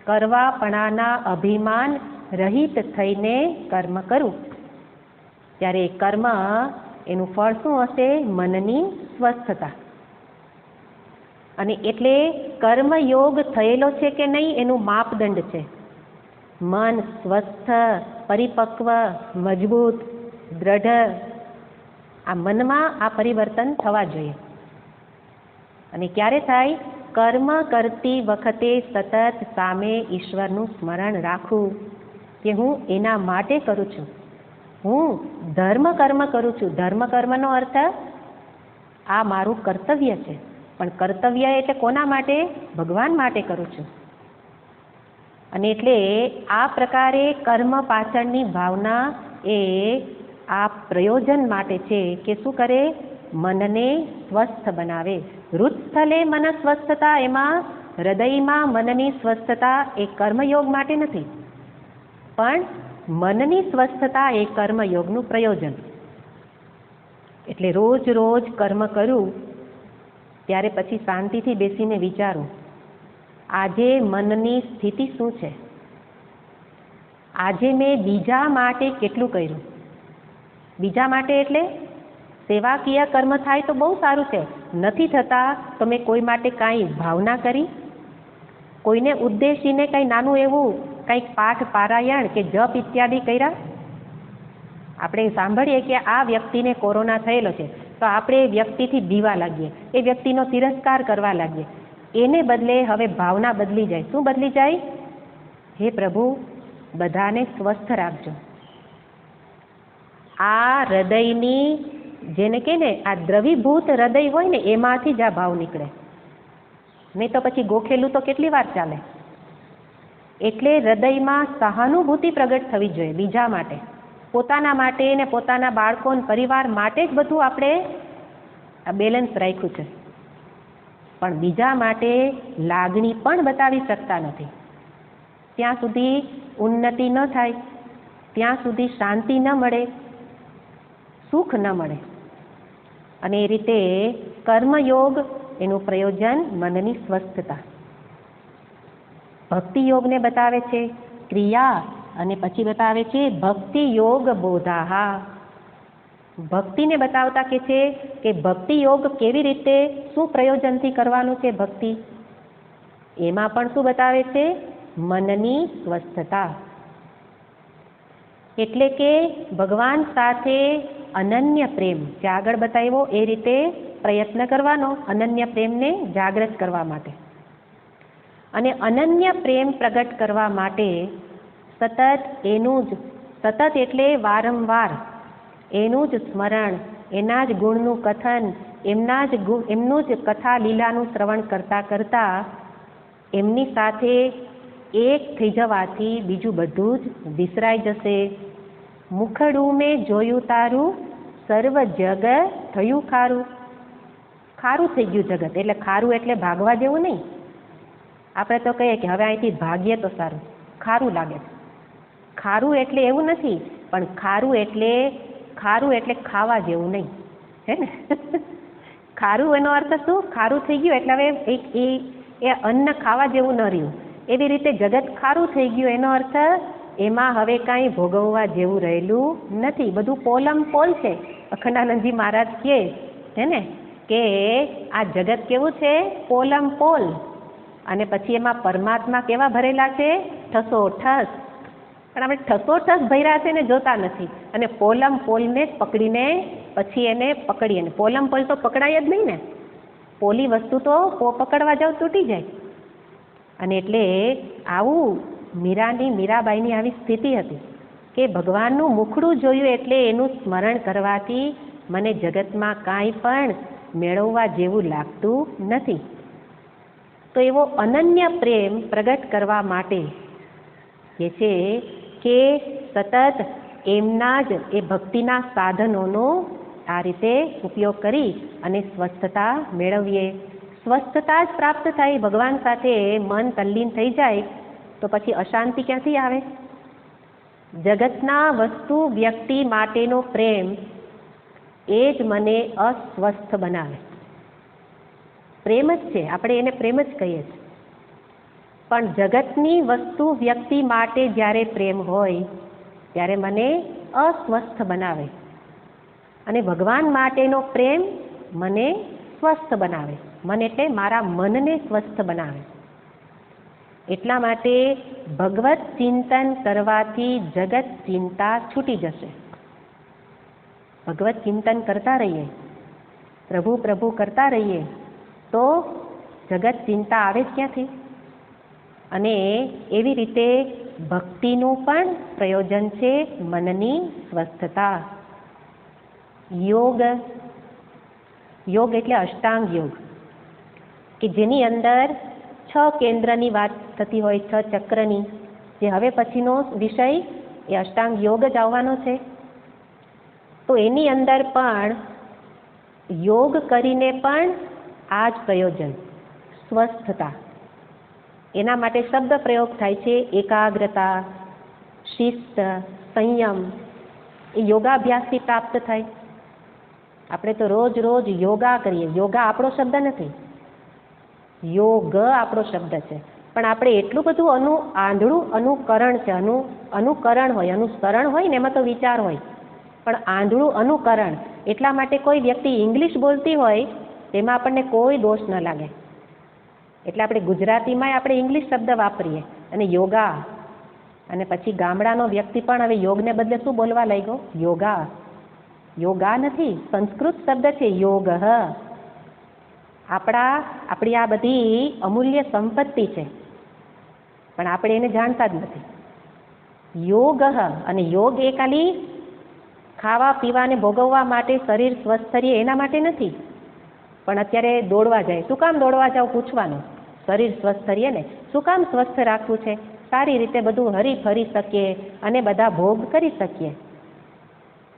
કરવાપણાના અભિમાન રહિત થઈને કર્મ કરવું. ત્યારે કર્મ એનું ફળ શું હશે? મનની સ્વસ્થતા. અને એટલે કર્મયોગ થયેલો છે કે નહીં એનું માપદંડ છે મન સ્વસ્થ, પરિપક્વ, મજબૂત, દ્રઢ. આ મનમાં આ પરિવર્તન થવા જોઈએ. અને ક્યારે થાય? કર્મ કરતી વખતે સતત સામે ઈશ્વરનું સ્મરણ રાખવું કે હું એના માટે કરું છું, હું ધર્મ કર્મ કરું છું. ધર્મ કર્મનો અર્થ આ મારું કર્તવ્ય છે, પણ કર્તવ્ય એટલે કોના માટે? ભગવાન માટે કરું છું. અને એટલે આ પ્રકારે કર્મ પાછળની ભાવના એ આ પ્રયોજન માટે છે કે શું કરે? મનને સ્વસ્થ બનાવે. હૃદસ્થલે મન સ્વસ્થતા, એમાં હૃદયમાં મનની સ્વસ્થતા એ કર્મયોગ માટે નથી, પણ મનની સ્વસ્થતા એ કર્મયોગનું પ્રયોજન. એટલે રોજ રોજ કર્મ કરું ત્યારે પછી શાંતિથી બેસીને વિચારું, આજે મનની સ્થિતિ શું છે? આજે મેં બીજા માટે કેટલું કર્યું? બીજા માટે એટલે સેવાકીય કર્મ થાય તો બહુ સારું છે, નથી થતા તો મેં કોઈ માટે કાંઈ ભાવના કરી? કોઈને ઉદ્દેશીને કંઈ નાનું એવું કંઈક પાઠ પારાયણ કે જપ ઇત્યાદિ કર્યા? આપણે સાંભળીએ કે આ વ્યક્તિને કોરોના થયેલો છે તો આપણે એ વ્યક્તિથી બીવા લાગીએ, એ વ્યક્તિનો તિરસ્કાર કરવા લાગીએ. એને બદલે હવે ભાવના બદલી જાય. શું બદલી જાય? હે પ્રભુ, બધાને સ્વસ્થ રાખજો. આ હૃદયની, જેને કે ને આ દ્રવીભૂત હૃદય હોય ને, એમાંથી જ આ ભાવ નીકળે, નહીં તો પછી ગોખેલું તો કેટલી વાર ચાલે. એટલે હૃદયમાં સહાનુભૂતિ પ્રગટ થવી જોઈએ બીજા માટે, પોતાના માટે ને પોતાના બાળકો અને પરિવાર માટે જ બધું આપણે આ બેલેન્સ રાખ્યું છે, પણ બીજા માટે લાગણી પણ બતાવી શકતા નથી. ત્યાં સુધી ઉન્નતિ ન થાય, ત્યાં સુધી શાંતિ ન મળે, સુખ ન મળે. અને એ રીતે કર્મયોગ એનું પ્રયોજન મનની સ્વસ્થતા. ભક્તિ યોગને બતાવે છે ક્રિયા, અને પછી બતાવે છે ભક્તિ યોગ બોધાહા. ભક્તિને બતાવતા કે છે કે ભક્તિ યોગ કેવી રીતે, શું પ્રયોજનથી કરવાનું છે ભક્તિ, એમાં પણ શું બતાવે છે? મનની સ્વસ્થતા. એટલે કે ભગવાન સાથે અનન્ય પ્રેમ, જે આગળ બતાવ્યો એ રીતે પ્રયત્ન કરવાનો અનન્ય પ્રેમને જાગૃત કરવા માટે. અને અનન્ય પ્રેમ પ્રગટ કરવા માટે સતત એનું જ, સતત એટલે વારંવાર એનું જ સ્મરણ, એના જ ગુણનું કથન, એમનું જ કથા લીલાનું શ્રવણ કરતાં કરતાં એમની સાથે એક થઈ જવાથી બીજું બધું જ વિસરાઈ જશે. મુખડું મેં જોયું તારું, સર્વ જગ થયું ખારું. ખારું થઈ ગયું જગત. એટલે ખારું એટલે ભાગવા જેવું નહીં. આપણે તો કહીએ કે હવે અહીંથી ભાગીએ તો સારું, ખારું લાગે. ખારું એટલે એવું નથી, પણ ખારું એટલે ખાવા જેવું નહીં, હે ને? ખારું એનો અર્થ શું? ખારું થઈ ગયું એટલે હવે એ અન્ન ખાવા જેવું ન રહ્યું. એવી રીતે જગત ખારું થઈ ગયું, એનો અર્થ એમાં હવે કાંઈ ભોગવવા જેવું રહેલું નથી, બધું પોલમ પોલ છે. અખંડાનંદજી મહારાજ કહે છે ને કે આ જગત કેવું છે? પોલમ પોલ. અને પછી એમાં પરમાત્મા કેવા ભરેલા છે? ઠસોઠસ. પણ આપણે ઠસોઠસ ભર્યા છે ને જોતા નથી, અને પોલમ પોલને જ પકડીને પછી એને પકડીએ ને. પોલમ પોલ તો પકડાય જ નહીં ને, પોલી વસ્તુ તો પકડવા જાવ તૂટી જાય. અને એટલે આવું મીરાબાઈની આવી સ્થિતિ હતી કે ભગવાનનું મુખડું જોયું એટલે એનું સ્મરણ કરવાથી મને જગતમાં કાંઈ પણ મેળવવા જેવું લાગતું નથી. તો એવો અનન્ય પ્રેમ પ્રગટ કરવા માટે જે છે કે સતત એમના જ એ ભક્તિના સાધનોનો આ રીતે ઉપયોગ કરી અને સ્વસ્થતા મેળવીએ. સ્વસ્થતા જ પ્રાપ્ત થાય. ભગવાન સાથે મન તલ્લીન થઈ જાય તો પછી અશાંતિ ક્યાંથી આવે? જગતના વસ્તુ વ્યક્તિ માટેનો પ્રેમ એ જ મને અસ્વસ્થ બનાવે. પ્રેમ જ છે, આપણે એને પ્રેમ જ કહીએ છીએ, પણ જગતની વસ્તુ વ્યક્તિ માટે જ્યારે પ્રેમ હોય ત્યારે મને અસ્વસ્થ બનાવે, અને ભગવાન માટેનો પ્રેમ મને સ્વસ્થ બનાવે. મન એટલે મારા મનને સ્વસ્થ બનાવે. એટલા માટે ભગવત ચિંતન કરવાથી જગત ચિંતા છૂટી જશે. ભગવત ચિંતન કરતા રહીએ, પ્રભુ પ્રભુ કરતા રહીએ તો જગત ચિંતા આવે જ ક્યાંથી? અને એવી રીતે ભક્તિનું પણ પ્રયોજન છે મનની સ્વસ્થતા. યોગ એટલે અષ્ટાંગ યોગ, કે જેની અંદર 6 કેન્દ્રની વાત થતી હોય, 6 ચક્રની. જે હવે પછીનો વિષય એ અષ્ટાંગ યોગ જ આવવાનો છે. તો એની અંદર પણ યોગ કરીને પણ આ જ પ્રયોજન સ્વસ્થતા, એના માટે શબ્દ પ્રયોગ થાય છે એકાગ્રતા, શિસ્ત, સંયમ. એ યોગાભ્યાસથી પ્રાપ્ત થાય. આપણે તો રોજ રોજ યોગા કરીએ. યોગા આપણો શબ્દ નથી, યોગ આપણો શબ્દ છે, પણ આપણે એટલું બધું આંધળું અનુકરણ છે. અનુકરણ હોય, અનુસરણ હોય ને એમાં તો વિચાર હોય, પણ આંધળું અનુકરણ. એટલા માટે કોઈ વ્યક્તિ ઇંગ્લિશ બોલતી હોય તેમાં આપણને કોઈ દોષ ન લાગે. એટલે આપણે ગુજરાતીમાં આપણે ઇંગ્લિશ શબ્દ વાપરીએ અને યોગા, અને પછી ગામડાનો વ્યક્તિ પણ હવે યોગને બદલે શું બોલવા લાગ્યો? યોગા. યોગા નથી, સંસ્કૃત શબ્દ છે યોગ. આપણી આ બધી અમૂલ્ય સંપત્તિ છે, પણ આપણે એને જાણતા જ નથી. યોગ, અને યોગ એ ખાલી ખાવા પીવાને ભોગવવા માટે, શરીર સ્વસ્થ રહે એના માટે નથી. પણ અત્યારે દોડવા જાય, શું કામ દોડવા જાવ? પૂછવાનું. શરીર સ્વસ્થ રહે ને. શું કામ સ્વસ્થ રાખવું છે? સારી રીતે બધું હરી ફરી શકીએ અને બધા ભોગ કરી શકીએ.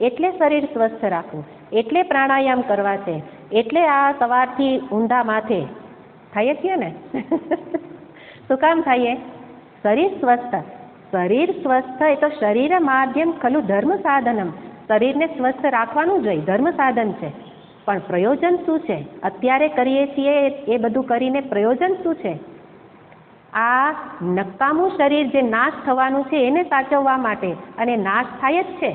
એટલે શરીર સ્વસ્થ રાખવું, એટલે પ્રાણાયામ કરવા છે, એટલે આ સવારથી ઊંધા માથે થાય છીએ ને. શું કામ થાય? શરીર સ્વસ્થ. શરીર સ્વસ્થ એ તો શરીર માધ્યમ ખલું ધર્મ સાધનમ. શરીરને સ્વસ્થ રાખવાનું જોઈએ, ધર્મ સાધન છે. પણ પ્રયોજન શું છે? અત્યારે કરીએ છીએ એ બધું કરીને પ્રયોજન શું છે? આ નકામું શરીર જે નાશ થવાનું છે એને સાચવવા માટે, અને નાશ થાય જ છે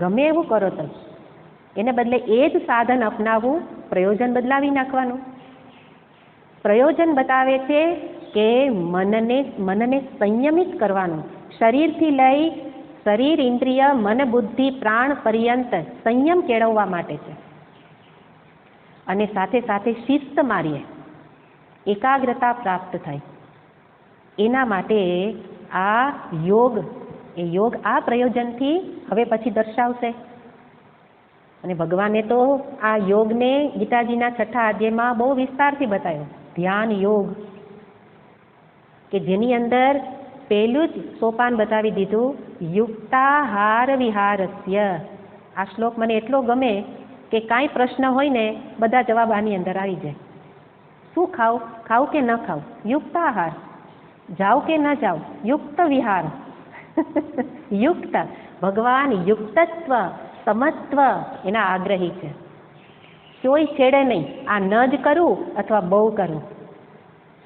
ગમે એવું કરો તો. એને બદલે એ જ સાધન અપનાવવું, પ્રયોજન બદલાવી નાખવાનું. પ્રયોજન બતાવે છે કે મનને સંયમિત કરવાનું. શરીરથી લઈ શરીર, ઇન્દ્રિય, મન, બુદ્ધિ, પ્રાણ પર્યંત સંયમ કેળવવા માટે છે. અને સાથે સાથે શિસ્ત મારીએ, એકાગ્રતા પ્રાપ્ત થાય એના માટે આ યોગ, એ યોગ આ પ્રયોજનથી હવે પછી દર્શાવશે. અને ભગવાને તો આ યોગને ગીતાજીના 6થા અધ્યાયમાં બહુ વિસ્તારથી બતાવ્યો. ધ્યાન યોગ, કે જેની અંદર પહેલું જ સોપાન બતાવી દીધું, યુક્તાહાર વિહારસ્ય. આ શ્લોક મને એટલો ગમે કે કાંઈ પ્રશ્ન હોય ને બધા જવાબ આની અંદર આવી જાય. શું ખાવું? ખાવું કે ન ખાવું? યુક્તાહાર. જાવ કે ન જાવ? યુક્ત વિહાર. યુક્ત. ભગવાન યુક્તત્વ, સમત્વ એના આગ્રહી છે. કોઈ છેડે નહીં, આ ન જ કરું અથવા બહુ કરું.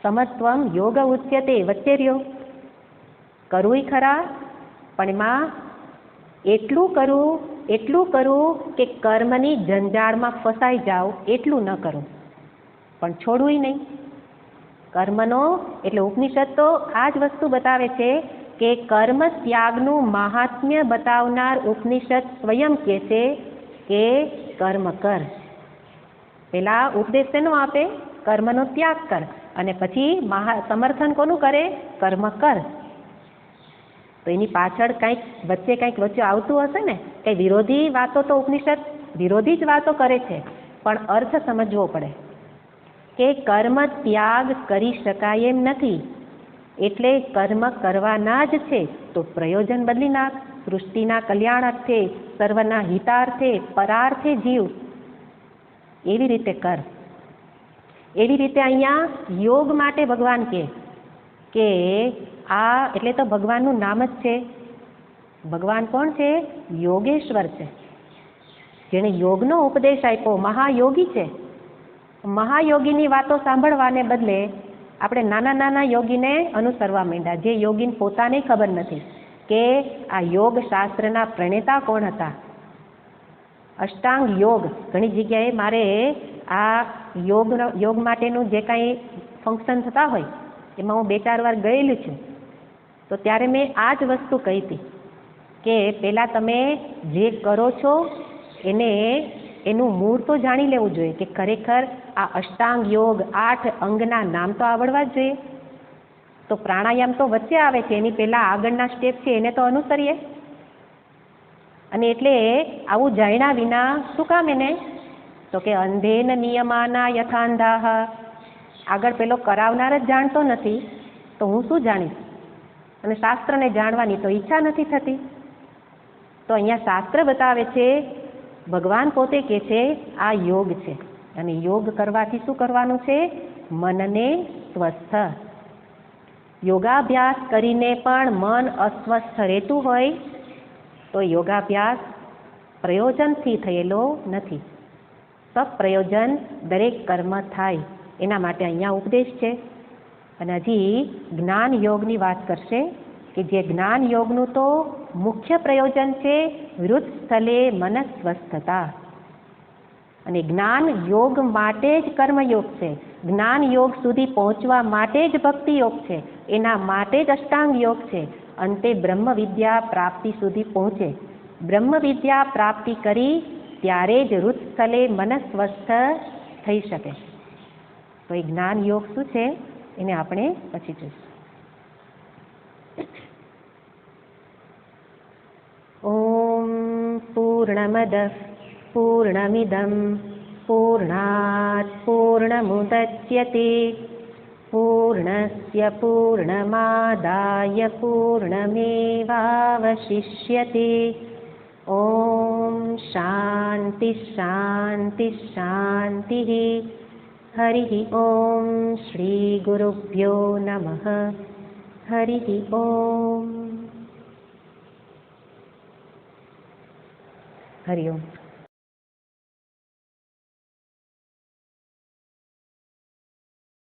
સમત્વમ યોગ ઉચ્યતે. વચ્ચે રહ્યો. કરવું ખરા, પણ એમાં એટલું કરું કે કર્મની જંજાળમાં ફસાઈ જાઓ એટલું ન કરું, પણ છોડવું નહીં. કર્મનો એટલે ઉપનિષદ તો આ જ વસ્તુ બતાવે છે કે કર્મ ત્યાગનું મહાત્મ્ય બતાવનાર ઉપનિષદ સ્વયં કહે છે કે કર્મ કર. પેલા ઉપદેશ શેનો આપે? કર્મનો ત્યાગ કર, અને પછી સમર્થન કોનું કરે? કર્મ કર. તો એની પાછળ કંઈક વચ્ચે આવતું હશે ને, કંઈ વિરોધી વાતો તો ઉપનિષદ વિરોધી જ વાતો કરે છે, પણ અર્થ સમજવો પડે કે કર્મ ત્યાગ કરી શકાય એમ નથી, એટલે કર્મ કરવાના જ છે. તો પ્રયોજન બદલી નાખ. સૃષ્ટિના કલ્યાણાર્થે, સર્વના હિતાર્થે, પરાર્થે જીવ. એવી રીતે કર. એવી રીતે અહીંયા યોગ માટે ભગવાન કહે કે આ એટલે તો ભગવાનનું નામ જ છે. ભગવાન કોણ છે? યોગેશ્વર છે, જેણે યોગનો ઉપદેશ આપ્યો. મહાયોગી છે. મહાયોગીની વાતો સાંભળવાને બદલે આપણે નાના નાના યોગીને અનુસરવા માંડ્યા, જે યોગીને પોતાને ખબર નથી કે આ યોગ શાસ્ત્રના પ્રણેતા કોણ હતા. અષ્ટાંગ યોગ, ઘણી જગ્યાએ મારે આ યોગ માટેનું જે કાંઈ ફંક્શન થતા હોય એમાં હું 2-4 વાર ગયેલી છું. તો ત્યારે મેં આ જ વસ્તુ કહી હતી કે પહેલાં તમે જે કરો છો એનું મૂળ તો જાણી લેવું જોઈએ કે ખરેખર આ અષ્ટાંગ યોગ 8 અંગના નામ તો આવડવા જ જોઈએ. તો પ્રાણાયામ તો વચ્ચે આવે છે, એની પહેલાં આગળના સ્ટેપ છે એને તો અનુસરીએ. અને એટલે આવું જાણ્યા વિના શું કામ એને? તો કે અંધેન નિયમાના યથાંધાહ. આગળ પેલો કરાવનાર જ જાણતો નથી તો હું શું જાણીશ? અને શાસ્ત્રને જાણવાની તો ઈચ્છા નથી થતી. તો અહીંયા શાસ્ત્ર બતાવે છે ભગવાન પોતે કહે છે આ યોગ છે, અને યોગ કરવાથી શું કરવાનું છે? મનને સ્વસ્થ. યોગાભ્યાસ કરીને પણ મન અસ્વસ્થ રહેતું હોય તો યોગાભ્યાસ પ્રયોજનથી થયેલો નથી. સપ્રયોજન દરેક કર્મ થાય એના માટે અહીંયા ઉપદેશ છે. અને હજી જ્ઞાન યોગની વાત કરશે કે જે જ્ઞાન યોગનું તો મુખ્ય પ્રયોજન છે વૃત્ત સ્થલે મન સ્વસ્થતા. અને જ્ઞાન યોગ માટે જ કર્મયોગ છે, જ્ઞાન યોગ સુધી પહોંચવા માટે જ ભક્તિ યોગ છે, એના માટે જ અષ્ટાંગ યોગ છે. અંતે બ્રહ્મ વિદ્યા પ્રાપ્તિ સુધી પહોંચે. બ્રહ્મ વિદ્યા પ્રાપ્તિ કરી ત્યારે જ વૃત્ત સ્થલે મન સ્વસ્થ થઈ શકે. તો એ જ્ઞાન યોગ શું છે એને આપણે પછી જોઈશું. ઓમ પૂર્ણમદ પૂર્ણમિદં પૂર્ણાત પૂર્ણમુદચ્યતે પૂર્ણસ્ય પૂર્ણમાદાય પૂર્ણમેવાવશિષ્યતે. ઓમ શાંતિ શાંતિ શાંતિ. હરિ ઓમ શ્રી ગુરુભ્યો નમઃ. હરિ ઓમ. હરિ ઓમ.